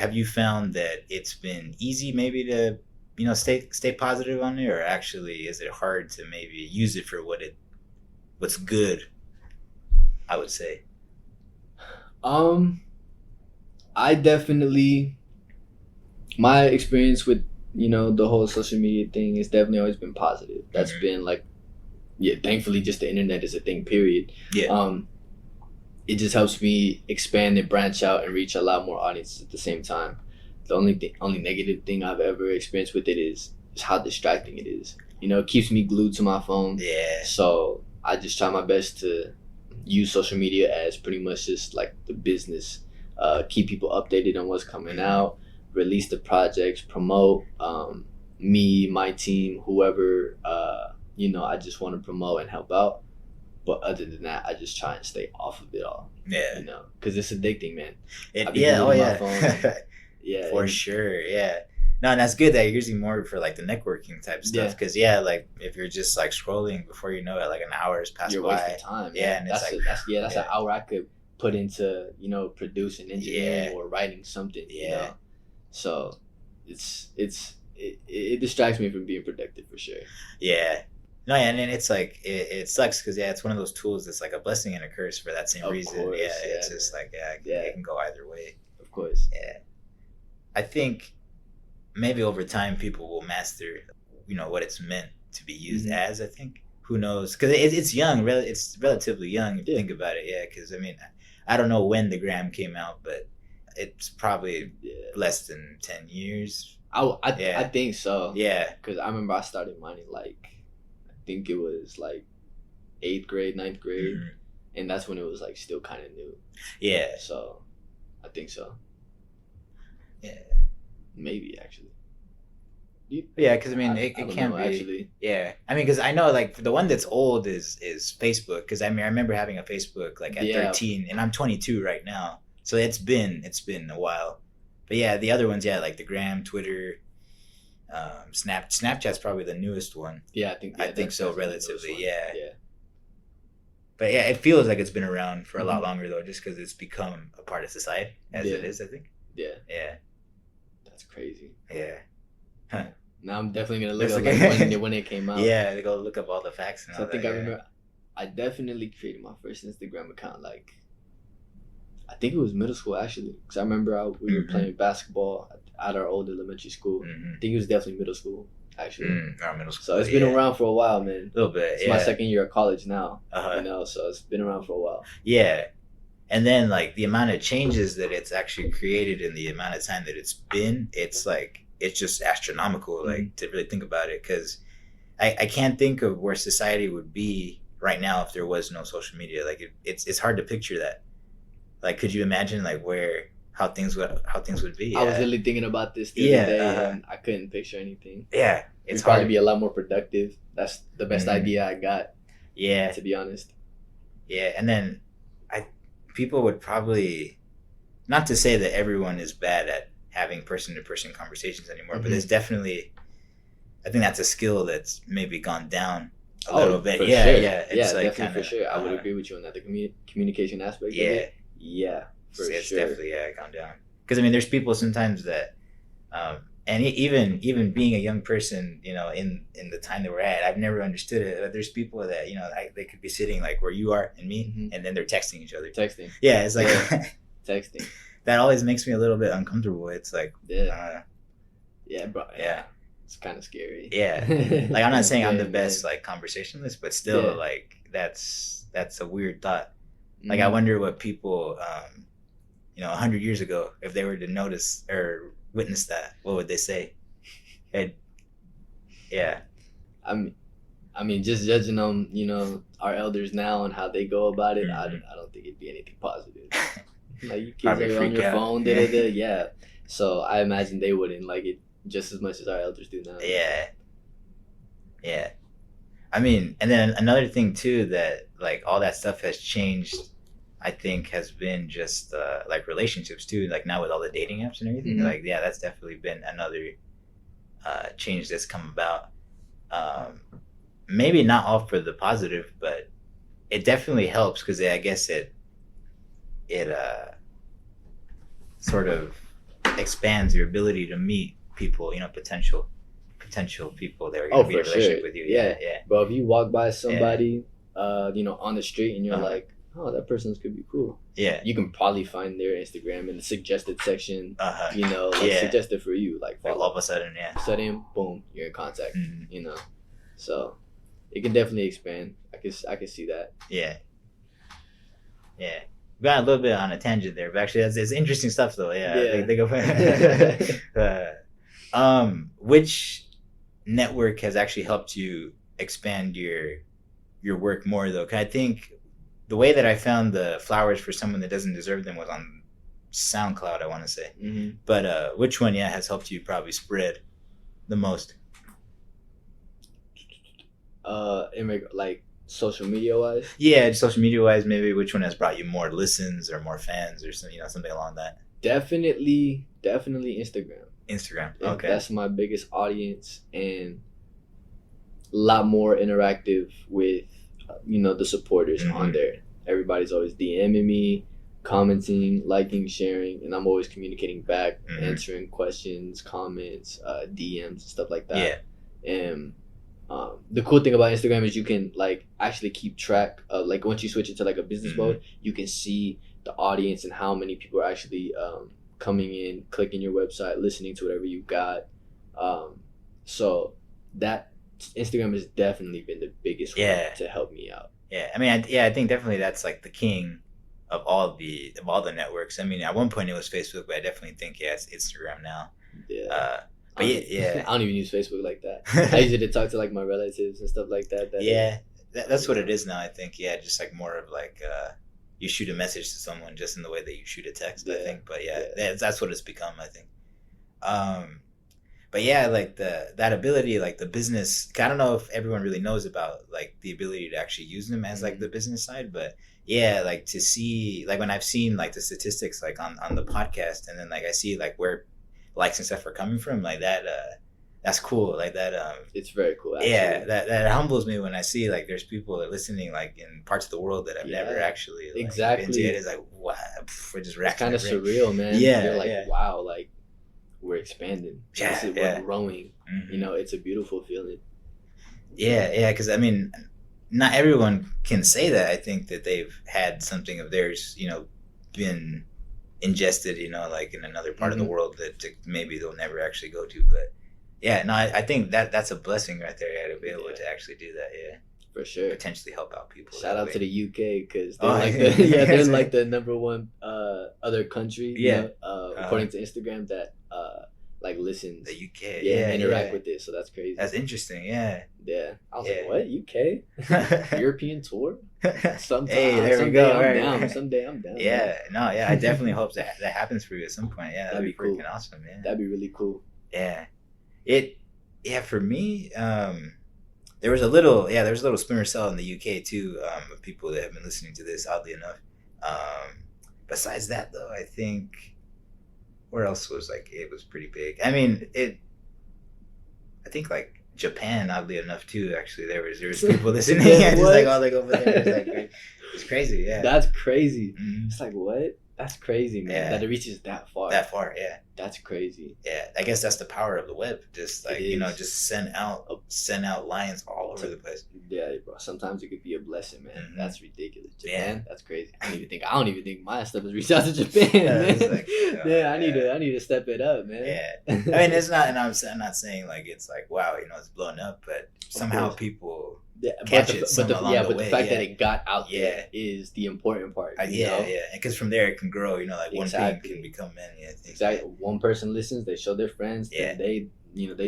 have you found that it's been easy maybe to stay positive on it, or actually is it hard to maybe use it for what's good, I would say? I definitely, my experience with the whole social media thing has definitely always been positive. That's Mhm. been like, yeah, thankfully just the internet is a thing, period. Yeah. It just helps me expand and branch out and reach a lot more audiences at the same time. The only negative thing I've ever experienced with it is how distracting it is. It keeps me glued to my phone. Yeah. So I just try my best to use social media as pretty much just like the business. Keep people updated on what's coming out, release the projects, promote me, my team, whoever, I just want to promote and help out. But other than that, I just try and stay off of it all. Yeah. Because it's addicting, man. I've been Yeah. glued Oh to my yeah. phone. Yeah. For sure. Yeah. No, and that's good that you're using more for like the networking type stuff. Because like if you're just like scrolling, before you know it, like an hour has passed You're by. wasting time. Yeah, Man. and that's it's an hour I could put into producing, engineering, Yeah. or writing something. Yeah. So it distracts me from being productive for sure. Yeah. No, and then it's like it sucks because it's one of those tools that's like a blessing and a curse for that same Of reason. course, It's yeah, just like Yeah. it can go either way. Of course. Yeah. I think maybe over time people will master, what it's meant to be used Mhm. as. I think who knows because it's young, it's relatively young if you think about it. Yeah, because I mean, I don't know when the gram came out, but it's probably less than 10 years. I think so. Yeah. Because I remember I started mining I think it was like 8th grade, 9th grade, Mhm. and that's when it was like still kind of new. Yeah. So I think so. Yeah. Maybe actually. Yeah, because I mean, I it don't can know, be. actually. Yeah, I mean, because I know like the one that's old is Facebook. Because I mean, I remember having a Facebook like at 13, and I'm 22 right now, so it's been a while. But yeah, the other ones, like the Gram, Twitter, Snapchat's probably the newest one. Yeah, I think so, that's the relatively. newest one. Yeah. Yeah. But yeah, it feels like it's been around for a lot Mhm. longer though, just because it's become a part of society as it is. I think. Yeah. Yeah. That's crazy. Yeah. Now I'm definitely gonna look That's up okay. when it came out. Yeah, they go look up all the facts. And So all I think that, I remember I definitely created my first Instagram account I think it was middle school actually, because I remember we were Mhm. playing basketball at our old elementary school. Mhm. I think it was definitely middle school actually. Our middle school. So it's been around for a while, man. A little bit. It's my second year of college now. Uh-huh. So it's been around for a while. Yeah. And then like the amount of changes that it's actually created in the amount of time that it's been, it's just astronomical, like to really think about it. Because I can't think of where society would be right now if there was no social media. Like it's hard to picture that. Like, could you imagine like where how things would be. I was literally thinking about this the other day, and I couldn't picture anything. Yeah, it's It'd probably hard. be a lot more productive. That's the best idea I got. Yeah, to be honest. Yeah, and then people would probably, not to say that everyone is bad at having person-to-person conversations anymore, but there's definitely, I think that's a skill that's maybe gone down a little bit. For Yeah, sure. yeah, it's like definitely for sure. I would agree with you on that. The communication aspect. Yeah, of it, yeah, for it's sure. definitely gone down. Because I mean, there's people sometimes that, and even being a young person, you know, in the time that we're at, I've never understood it. But there's people that, you know, they could be sitting like where you are and me, and then they're texting each other. Texting. Yeah, it's like texting. That always makes me a little bit uncomfortable. It's like, yeah, bro. Yeah, it's kind of scary. Yeah, like I'm not saying I'm the best like conversationalist, but still, like that's a weird thought. Like I wonder what people, you know, 100 years ago, if they were to notice or witness that, what would they say? Yeah. I mean, just judging them, you know, our elders now and how they go about it, I don't think it'd be anything positive. Like you kids are on your phone, yeah. So I imagine they wouldn't like it just as much as our elders do now. Yeah. I mean, and then another thing too that like all that stuff has changed, I think, has been just like relationships too. Like now with all the dating apps and everything, like that's definitely been another change that's come about. Maybe not all for the positive, but it definitely helps because I guess it sort of expands your ability to meet people, you know, potential people that are going to be in a relationship with you. Yeah. But if you walk by somebody, you know, on the street and you're like, oh, that person's could be cool. Yeah. You can probably find their Instagram in the suggested section, you know, like suggested for you. Like all of a sudden, sudden, boom, you're in contact, you know. So it can definitely expand. I can see that. Yeah. We got a little bit on a tangent there, but actually it's interesting stuff though. They go which network has actually helped you expand your work more though? 'Cause I think the way that I found the flowers for someone that doesn't deserve them was on SoundCloud, I want to say. But which one has helped you probably spread the most? Like social media wise? Yeah, social media wise, maybe which one has brought you more listens or more fans or something, you know, something along that? Definitely Instagram. Okay. That's my biggest audience and a lot more interactive with, you know, the supporters on there. Everybody's always DMing me, commenting, liking, sharing, and I'm always communicating back, answering questions, comments, DMs, stuff like that. And the cool thing about Instagram is you can like actually keep track of, like, once you switch into like a business mode, you can see the audience and how many people are actually coming in, clicking your website, listening to whatever you got. So that Instagram has definitely been the biggest one to help me out. I mean, I think definitely that's like the king of all the networks. I mean, at one point it was Facebook, but I definitely think it's Instagram now. But I don't even use Facebook like that. I use it to talk to like my relatives and stuff like that. That's what it is now. I think just like more of like you shoot a message to someone just in the way that you shoot a text. I think, but that's what it's become. I think. But like that ability, like the business. I don't know if everyone really knows about like the ability to actually use them as like the business side, but like to see, like when I've seen like the statistics like on the podcast, and then like I see like where likes and stuff are coming from, like that. That's cool. Like that. It's very cool. Actually. That humbles me when I see like there's people that are listening like in parts of the world that I've never actually been to. It's like wow, we're just racking. It's kind of surreal, man. You're like wow, like. We're expanding. We're growing. You know, it's a beautiful feeling. Because I mean, not everyone can say that. I think that they've had something of theirs, you know, been ingested, you know, like in another part of the world that maybe they'll never actually go to. But I think that's a blessing right there, to be able to actually do that. For sure. Potentially help out people. Shout out to the UK because they're they're like the number one other country. According to Instagram that like listens. The UK. Yeah, interact yeah. with it. So that's crazy. That's interesting. Yeah. Yeah. I was Yeah. like, what? UK? European tour? Sometime, Hey, there we someday go. I'm Right. down. Someday I'm down. Yeah. Man. No. Yeah. I definitely hope that happens for you at some point. Yeah. That'd be cool. freaking awesome, man. That'd be really cool. Yeah. Yeah, for me, there was a little splinter cell in the UK too, of people that have been listening to this, oddly enough. Besides that though, I think where else was like it was pretty big. I mean, I think like Japan, oddly enough too, actually there was people listening. Yeah, just like all like over there. It's crazy, yeah. That's crazy. Mm-hmm. It's like what? That's crazy, man. Yeah. That it reaches that far. That far, yeah. That's crazy. Yeah, I guess that's the power of the web. Just like just send out lines all over the place. Yeah, bro. Sometimes it could be a blessing, man. Mm-hmm. That's ridiculous. Japan, that's crazy. I don't even think my stuff has reached out to Japan. Man. Like, I need to step it up, man. Yeah, I mean it's not, and I'm not saying like it's like wow, it's blown up, but somehow people catch it. But the fact that it got out there is the important part. Yeah, because from there it can grow. Like one thing can become many. I think. Exactly. One person listens, they show their friends. Yeah. They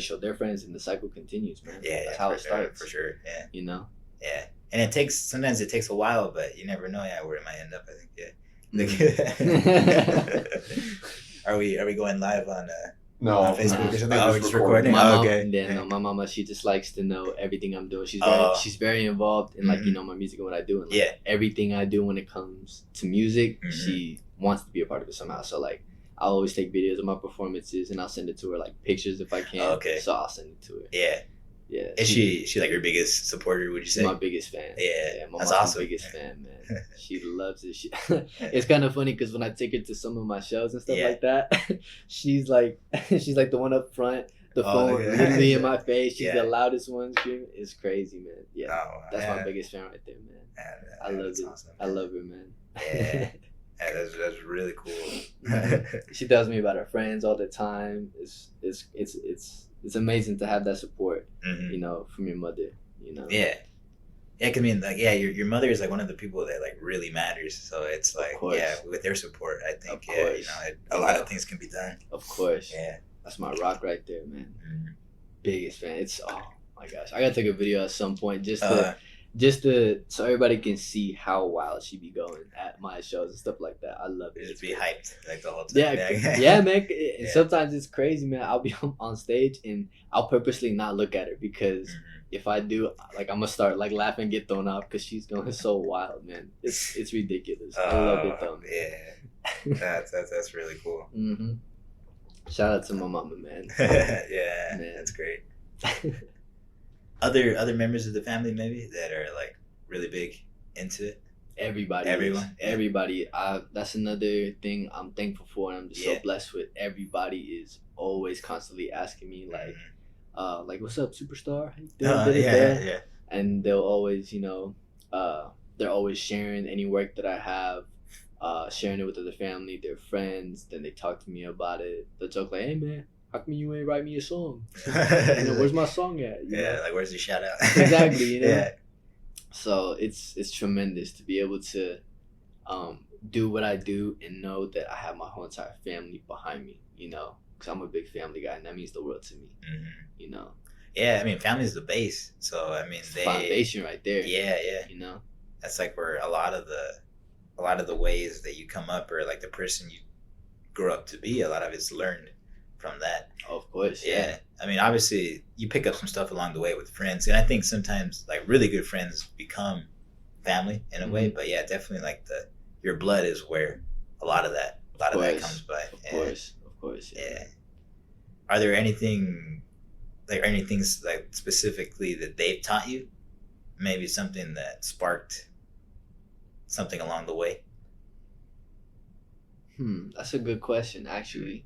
show their friends, and the cycle continues, man. Yeah, that's how it starts for sure. Yeah. Yeah. And sometimes it takes a while, but you never know. Yeah, where it might end up. I think. Yeah. Are we going live on? No, on Facebook or something? I'm we're just recording. Okay. And then my mama, she just likes to know everything I'm doing. She's very involved in like my music and what I do. And like, everything I do when it comes to music, she wants to be a part of it somehow. So like, I'll always take videos of my performances and I'll send it to her, like pictures if I can. Okay. So I'll send it to her. Yeah. Yeah. Is she like your biggest supporter? Would you say? My biggest fan. Yeah. My that's mom's awesome. My biggest fan, man. She loves it. It's kind of funny because when I take her to some of my shows and stuff like that, she's like the one up front, the phone literally in my face. She's the loudest one screaming. It's crazy, man. Yeah. That's my biggest fan right there, man. I love it. Awesome, I love her, man. Yeah. That's really cool. She tells me about her friends all the time. It's amazing to have that support, from your mother, Yeah. Yeah, 'cause I mean, like, your mother is like one of the people that like really matters. So it's like, with their support, I think, a lot of things can be done. Of course. Yeah. That's my rock right there, man. Mm-hmm. Biggest fan. It's oh my gosh, I gotta take a video at some point just to so everybody can see how wild she be going at my shows and stuff like that. I love it. Just be hyped like the whole time. Yeah, man. And sometimes it's crazy, man. I'll be on stage and I'll purposely not look at her because if I do, like I'm gonna start like laughing, get thrown off because she's going so wild, man. It's ridiculous. I love it though. Yeah, that's really cool. Mm-hmm. Shout out to my mama, man. Yeah, man, that's great. Other members of the family maybe that are like really big into it. Everybody. That's another thing I'm thankful for, and I'm just so blessed with. Everybody is always constantly asking me like, what's up, superstar? Yeah. And they'll always, they're always sharing any work that I have, sharing it with other family, their friends. Then they talk to me about it. They'll joke like, "Hey man, how come you ain't write me a song? Where's my song at?" Like where's the shout out? Exactly. Yeah. So it's tremendous to be able to do what I do and know that I have my whole entire family behind me. Because I'm a big family guy, and that means the world to me. Mm-hmm. Yeah, I mean, family is the base. So I mean, it's the foundation right there. Yeah. That's like where a lot of the ways that you come up, or like the person you grew up to be, a lot of it's learned from that. Of course. Yeah. I mean, obviously you pick up some stuff along the way with friends, and I think sometimes like really good friends become family in a way. But yeah, definitely like your blood is where a lot of that comes by. Of course. Yeah. Are there anything like specifically that they've taught you? Maybe something that sparked something along the way? That's a good question, actually.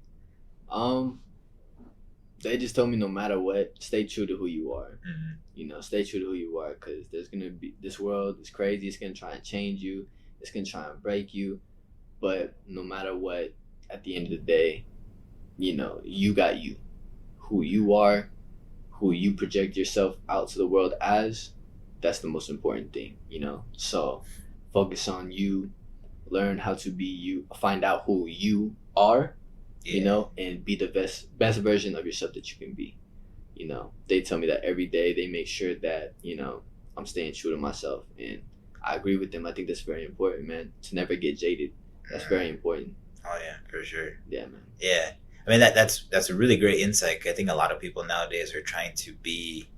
They just told me no matter what, stay true to who you are. Stay true to who you are, because there's gonna be, this world is crazy. It's gonna try and change you. It's gonna try and break you. But no matter what, at the end of the day, you got you. Who you are, who you project yourself out to the world as, that's the most important thing, So focus on you, learn how to be you, find out who you are, you know, and be the best version of yourself that you can be. You know, they tell me that every day they make sure that, you know, I'm staying true to myself, and I agree with them. I think that's very important, man, to never get jaded. That's very important. Oh yeah, for sure. Yeah, man. Yeah, I mean that's a really great insight. I think a lot of people nowadays are trying to be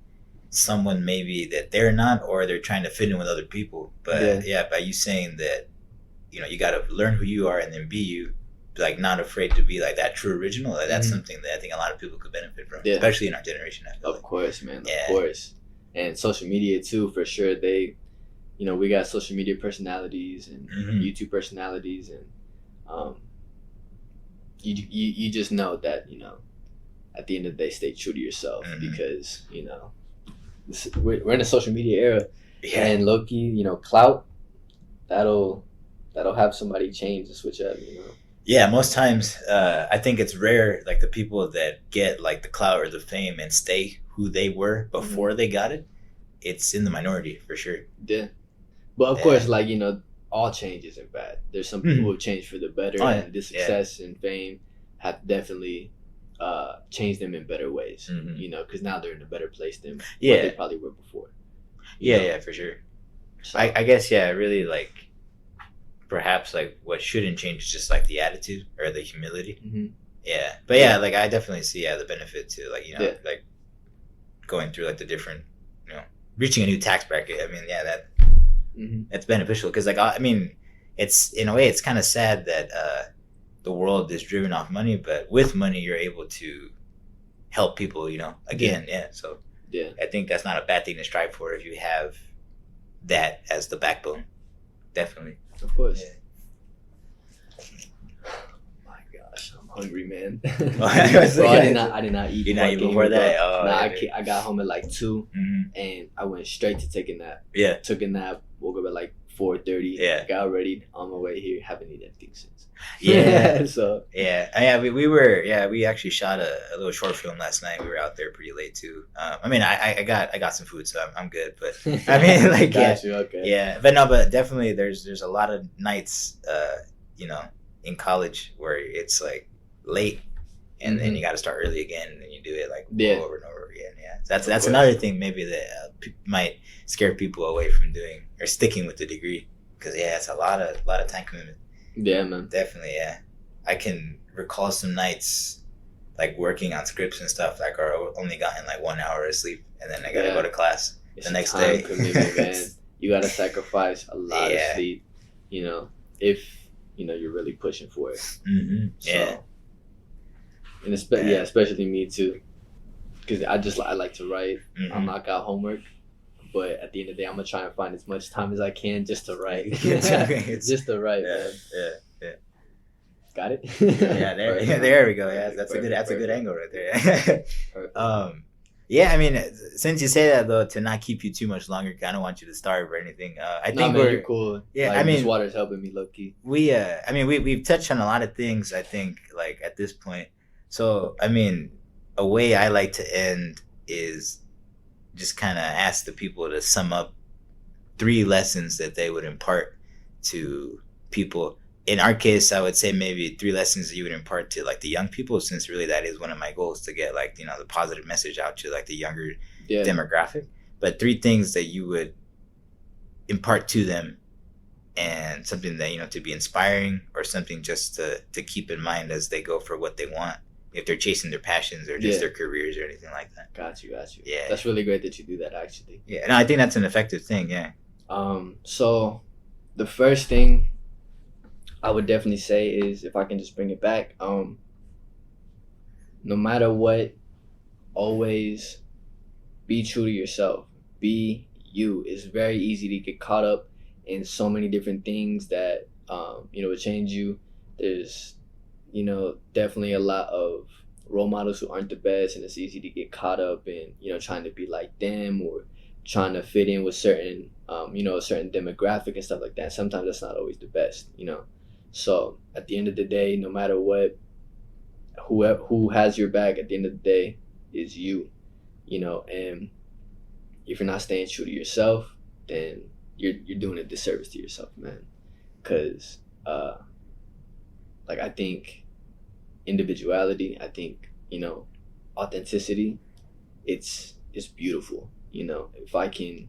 someone maybe that they're not, or they're trying to fit in with other people. But yeah, by you saying that, you know, you got to learn who you are and then be you, like not afraid to be like that true original. Like, that's something that I think a lot of people could benefit from, especially in our generation. I feel of course, man. Of course. And social media too, for sure. They, you know, we got social media personalities and YouTube personalities, and you just know that, you know, at the end of the day, stay true to yourself, because, you know, we're in a social media era, and low-key, you know, clout, that'll have somebody change and switch up, you know. Yeah, most times I think it's rare, like the people that get like the clout or the fame and stay who they were before they got it. It's in the minority for sure. Yeah, but of course, like, you know, all change isn't bad. There's some people who have changed for the better, and the success and fame have definitely changed them in better ways. You know, because now they're in a better place than what they probably were before. Yeah, for sure. So, I guess really like perhaps like what shouldn't change is just like the attitude or the humility. Yeah, but like I definitely see the benefit to, like, you know, like going through like the different, you know, reaching a new tax bracket. I mean, that's beneficial, because like, I mean, it's in a way it's kind of sad that the world is driven off money, but with money you're able to help people, you know, again. So I think that's not a bad thing to strive for if you have that as the backbone. Definitely. Of course. Oh my gosh, I'm hungry, man. Bro, I did not eat. You didn't eat before that? I got home at like 2, and I went straight to take a nap. Took a nap, woke up at like 4:30. Got ready, on my way here. Haven't eaten anything since. So we actually shot a little short film last night. We were out there pretty late too. I mean, I got some food, so I'm good. But I mean, like, but definitely there's a lot of nights, you know, in college where it's like late, and then you got to start early again, and then you do it like over and over again. So that's another thing maybe that might scare people away from doing or sticking with the degree, because it's a lot of time commitment. Yeah, man. Definitely, I can recall some nights like working on scripts and stuff, like, are only gotten like 1 hour of sleep, and then I gotta go to class the next day. Commitment, man. You gotta sacrifice a lot of sleep, you know, if you know you're really pushing for it. So, and especially me too, because I like to write. I knock out homework. But at the end of the day, I'm gonna try and find as much time as I can just to write. Just to write, man. Yeah. Got it. There we go. Yeah, that's a good angle right there. I mean, since you say that though, to not keep you too much longer, I don't want you to starve or anything. I think you're cool. Yeah, like, I mean, this water's helping me low key. We've touched on a lot of things, I think, like at this point. So I mean, a way I like to end is just kind of ask the people to sum up 3 lessons that they would impart to people. In our case, I would say maybe 3 lessons that you would impart to like the young people, since really that is one of my goals, to get like, you know, the positive message out to like the younger demographic. But 3 things that you would impart to them, and something that, you know, to be inspiring, or something just to keep in mind as they go for what they want, if they're chasing their passions or just their careers or anything like that. Got you. Yeah, that's really great that you do that, actually. Yeah, no, I think that's an effective thing. Yeah. So the first thing I would definitely say is, if I can just bring it back, no matter what, always be true to yourself. Be you. It's very easy to get caught up in so many different things that you know, would change you. There's, you know, definitely a lot of role models who aren't the best, and it's easy to get caught up in, you know, trying to be like them, or trying to fit in with certain you know, a certain demographic and stuff like that. Sometimes that's not always the best, you know. So at the end of the day, no matter what, who has your back at the end of the day is you, you know. And if you're not staying true to yourself, then you're doing a disservice to yourself, man. Because like, I think individuality. I think, authenticity. It's beautiful. If I can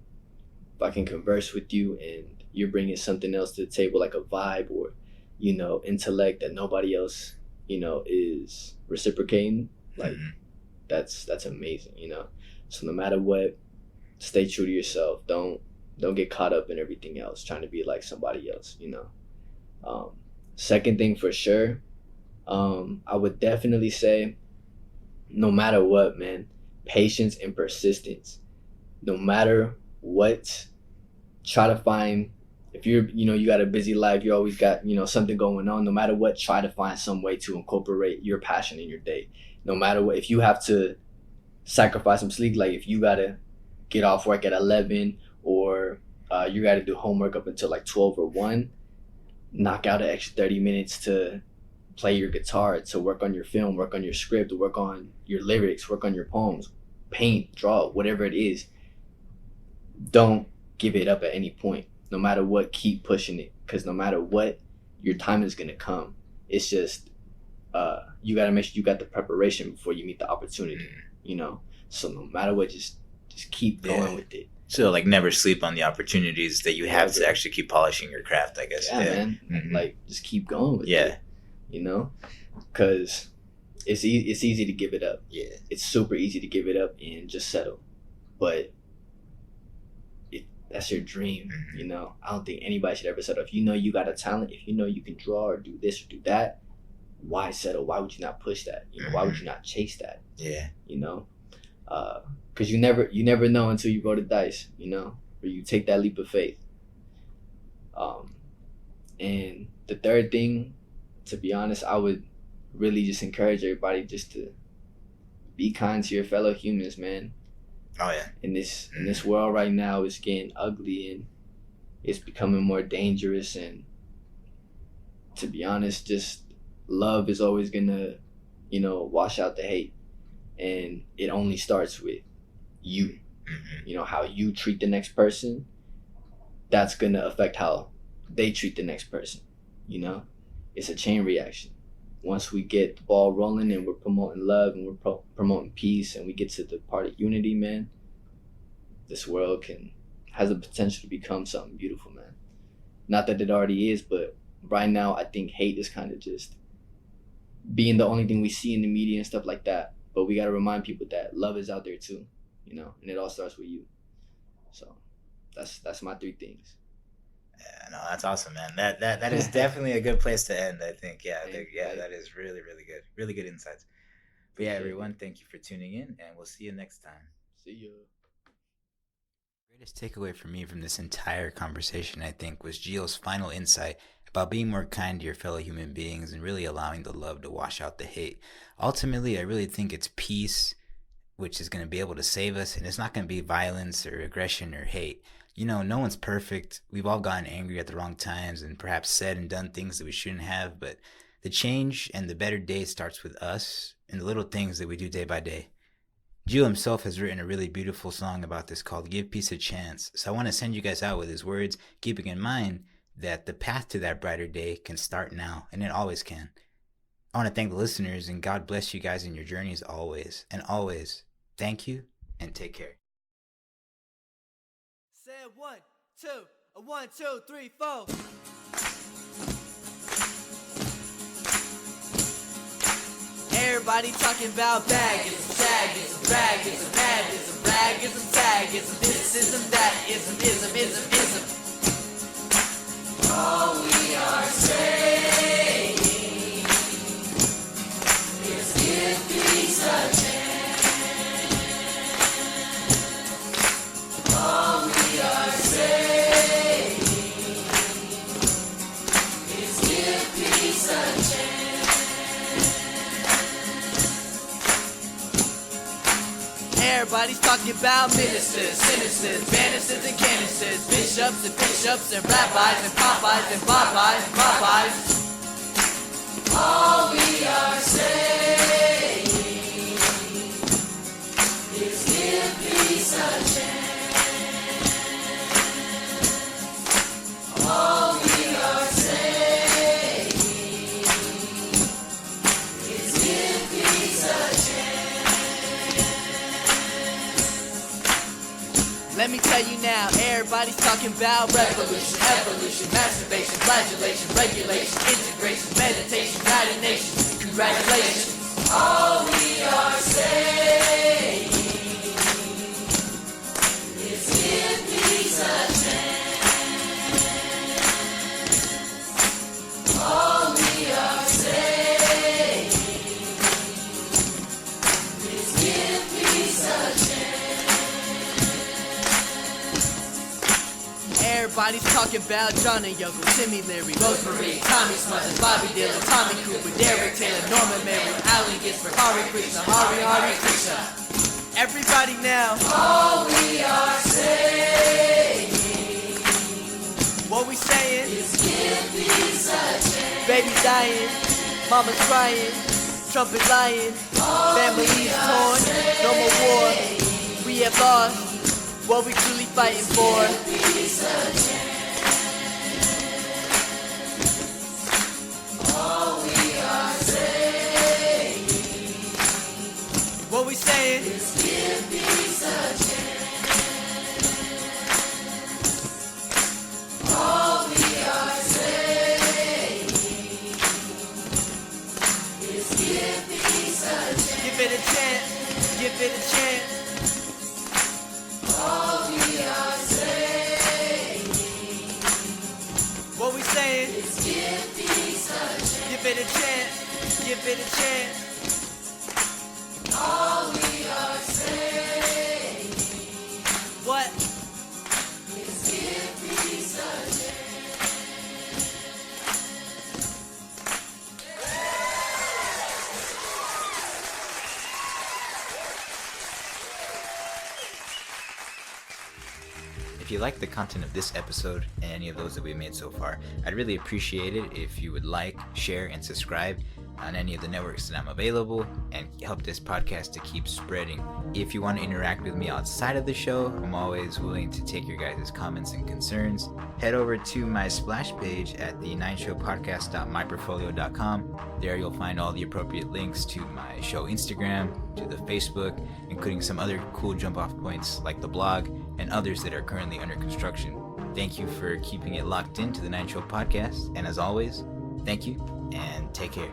converse with you and you're bringing something else to the table, like a vibe or intellect that nobody else is reciprocating, like that's amazing. So no matter what, stay true to yourself. Don't get caught up in everything else trying to be like somebody else. Second thing for sure, I would definitely say, no matter what, man, patience and persistence. No matter what, try to find, if you got a busy life, you always got something going on. No matter what, try to find some way to incorporate your passion in your day. No matter what, if you have to sacrifice some sleep, like if you gotta get off work at 11, or you gotta do homework up until like 12 or 1, knock out an extra 30 minutes to play your guitar, to work on your film, work on your script, work on your lyrics, work on your poems, paint, draw, whatever it is. Don't give it up at any point. No matter what, keep pushing it, because no matter what, your time is gonna come. It's just you gotta make sure you got the preparation before you meet the opportunity. So no matter what, just keep going with it. So like never sleep on the opportunities that you have to actually keep polishing your craft, I guess. Yeah, man. Like just keep going with it. Because it's easy to give it up. Yeah, it's super easy to give it up and just settle, but that's your dream. I don't think anybody should ever settle. If you got a talent, if you can draw or do this or do that, why settle? Why would you not push that? Why would you not chase that? Because you never know until you roll the dice, or you take that leap of faith. And the third thing, to be honest, I would really just encourage everybody just to be kind to your fellow humans, man. Oh yeah. In this world right now, it's getting ugly and it's becoming more dangerous. And to be honest, just love is always gonna, wash out the hate. And it only starts with you. How you treat the next person, that's gonna affect how they treat the next person. It's a chain reaction. Once we get the ball rolling and we're promoting love and we're promoting peace and we get to the part of unity, man, this world has the potential to become something beautiful, man. Not that it already is, but right now I think hate is kind of just being the only thing we see in the media and stuff like that. But we got to remind people that love is out there too, and it all starts with you. So that's my 3 things. Yeah, no, that's awesome, man. That is definitely a good place to end, I think. Yeah, that is really, really good. Really good insights. But yeah, everyone, thank you for tuning in, and we'll see you next time. See you. Greatest takeaway for me from this entire conversation, I think, was Gio's final insight about being more kind to your fellow human beings and really allowing the love to wash out the hate. Ultimately, I really think it's peace which is going to be able to save us, and it's not going to be violence or aggression or hate. No one's perfect. We've all gotten angry at the wrong times and perhaps said and done things that we shouldn't have, but the change and the better day starts with us and the little things that we do day by day. Gio himself has written a really beautiful song about this called Give Peace a Chance. So I want to send you guys out with his words, keeping in mind that the path to that brighter day can start now, and it always can. I want to thank the listeners, and God bless you guys in your journeys always. And always, thank you and take care. Say 1, 2, 1, 2, 3, 4. Everybody talking about bagism, tagism, bragism, madism, bragism, tagism, this ism, that ism, ism. All we are saying is give peace a chance. All we are saying is give peace a chance. Everybody's talking about ministers, sinisters, banisters and canisters, bishops and rabbis and Popeyes and Popeyes and Popeyes. All we are saying is give peace a chance. All we are saying is Let me tell you now, everybody's talking about revolution, evolution, masturbation, flagellation, regulation, integration, meditation, united nations. Congratulations. All we are saying is give peace a chance. All we are saying is give peace a chance. Everybody's talking about John and Yoko, Timmy Leary, Rosemary, Tommy Smothers, Bobby Dylan, Tommy Cooper, Derek Taylor, Norman Mary, Allen Ginsberg, Hare Krishna, Hare Krishna. Everybody now. All we are saying. What we saying? Is give peace a chance. Baby dying, mama's crying, trumpet lying, families torn, no more war. We have lost what we truly fighting for. Give peace a chance. All we are saying. What we saying? Is give peace a chance. All we are saying is give peace a chance. Give it a chance. Give it a chance. All we are saying. What we saying? Is give peace a chance. Give it a chance. Give it a chance. All we are saying. What? Is give peace a chance. If you like the content of this episode and any of those that we made so far, I'd really appreciate it if you would like, share, and subscribe on any of the networks that I'm available and help this podcast to keep spreading. If you want to interact with me outside of the show, I'm always willing to take your guys' comments and concerns. Head over to my splash page at the 9showpodcast.myportfolio.com. There you'll find all the appropriate links to my show Instagram, to the Facebook, including some other cool jump off points like the blog and others that are currently under construction. Thank you for keeping it locked into the 9 Show Podcast, and as always, thank you and take care.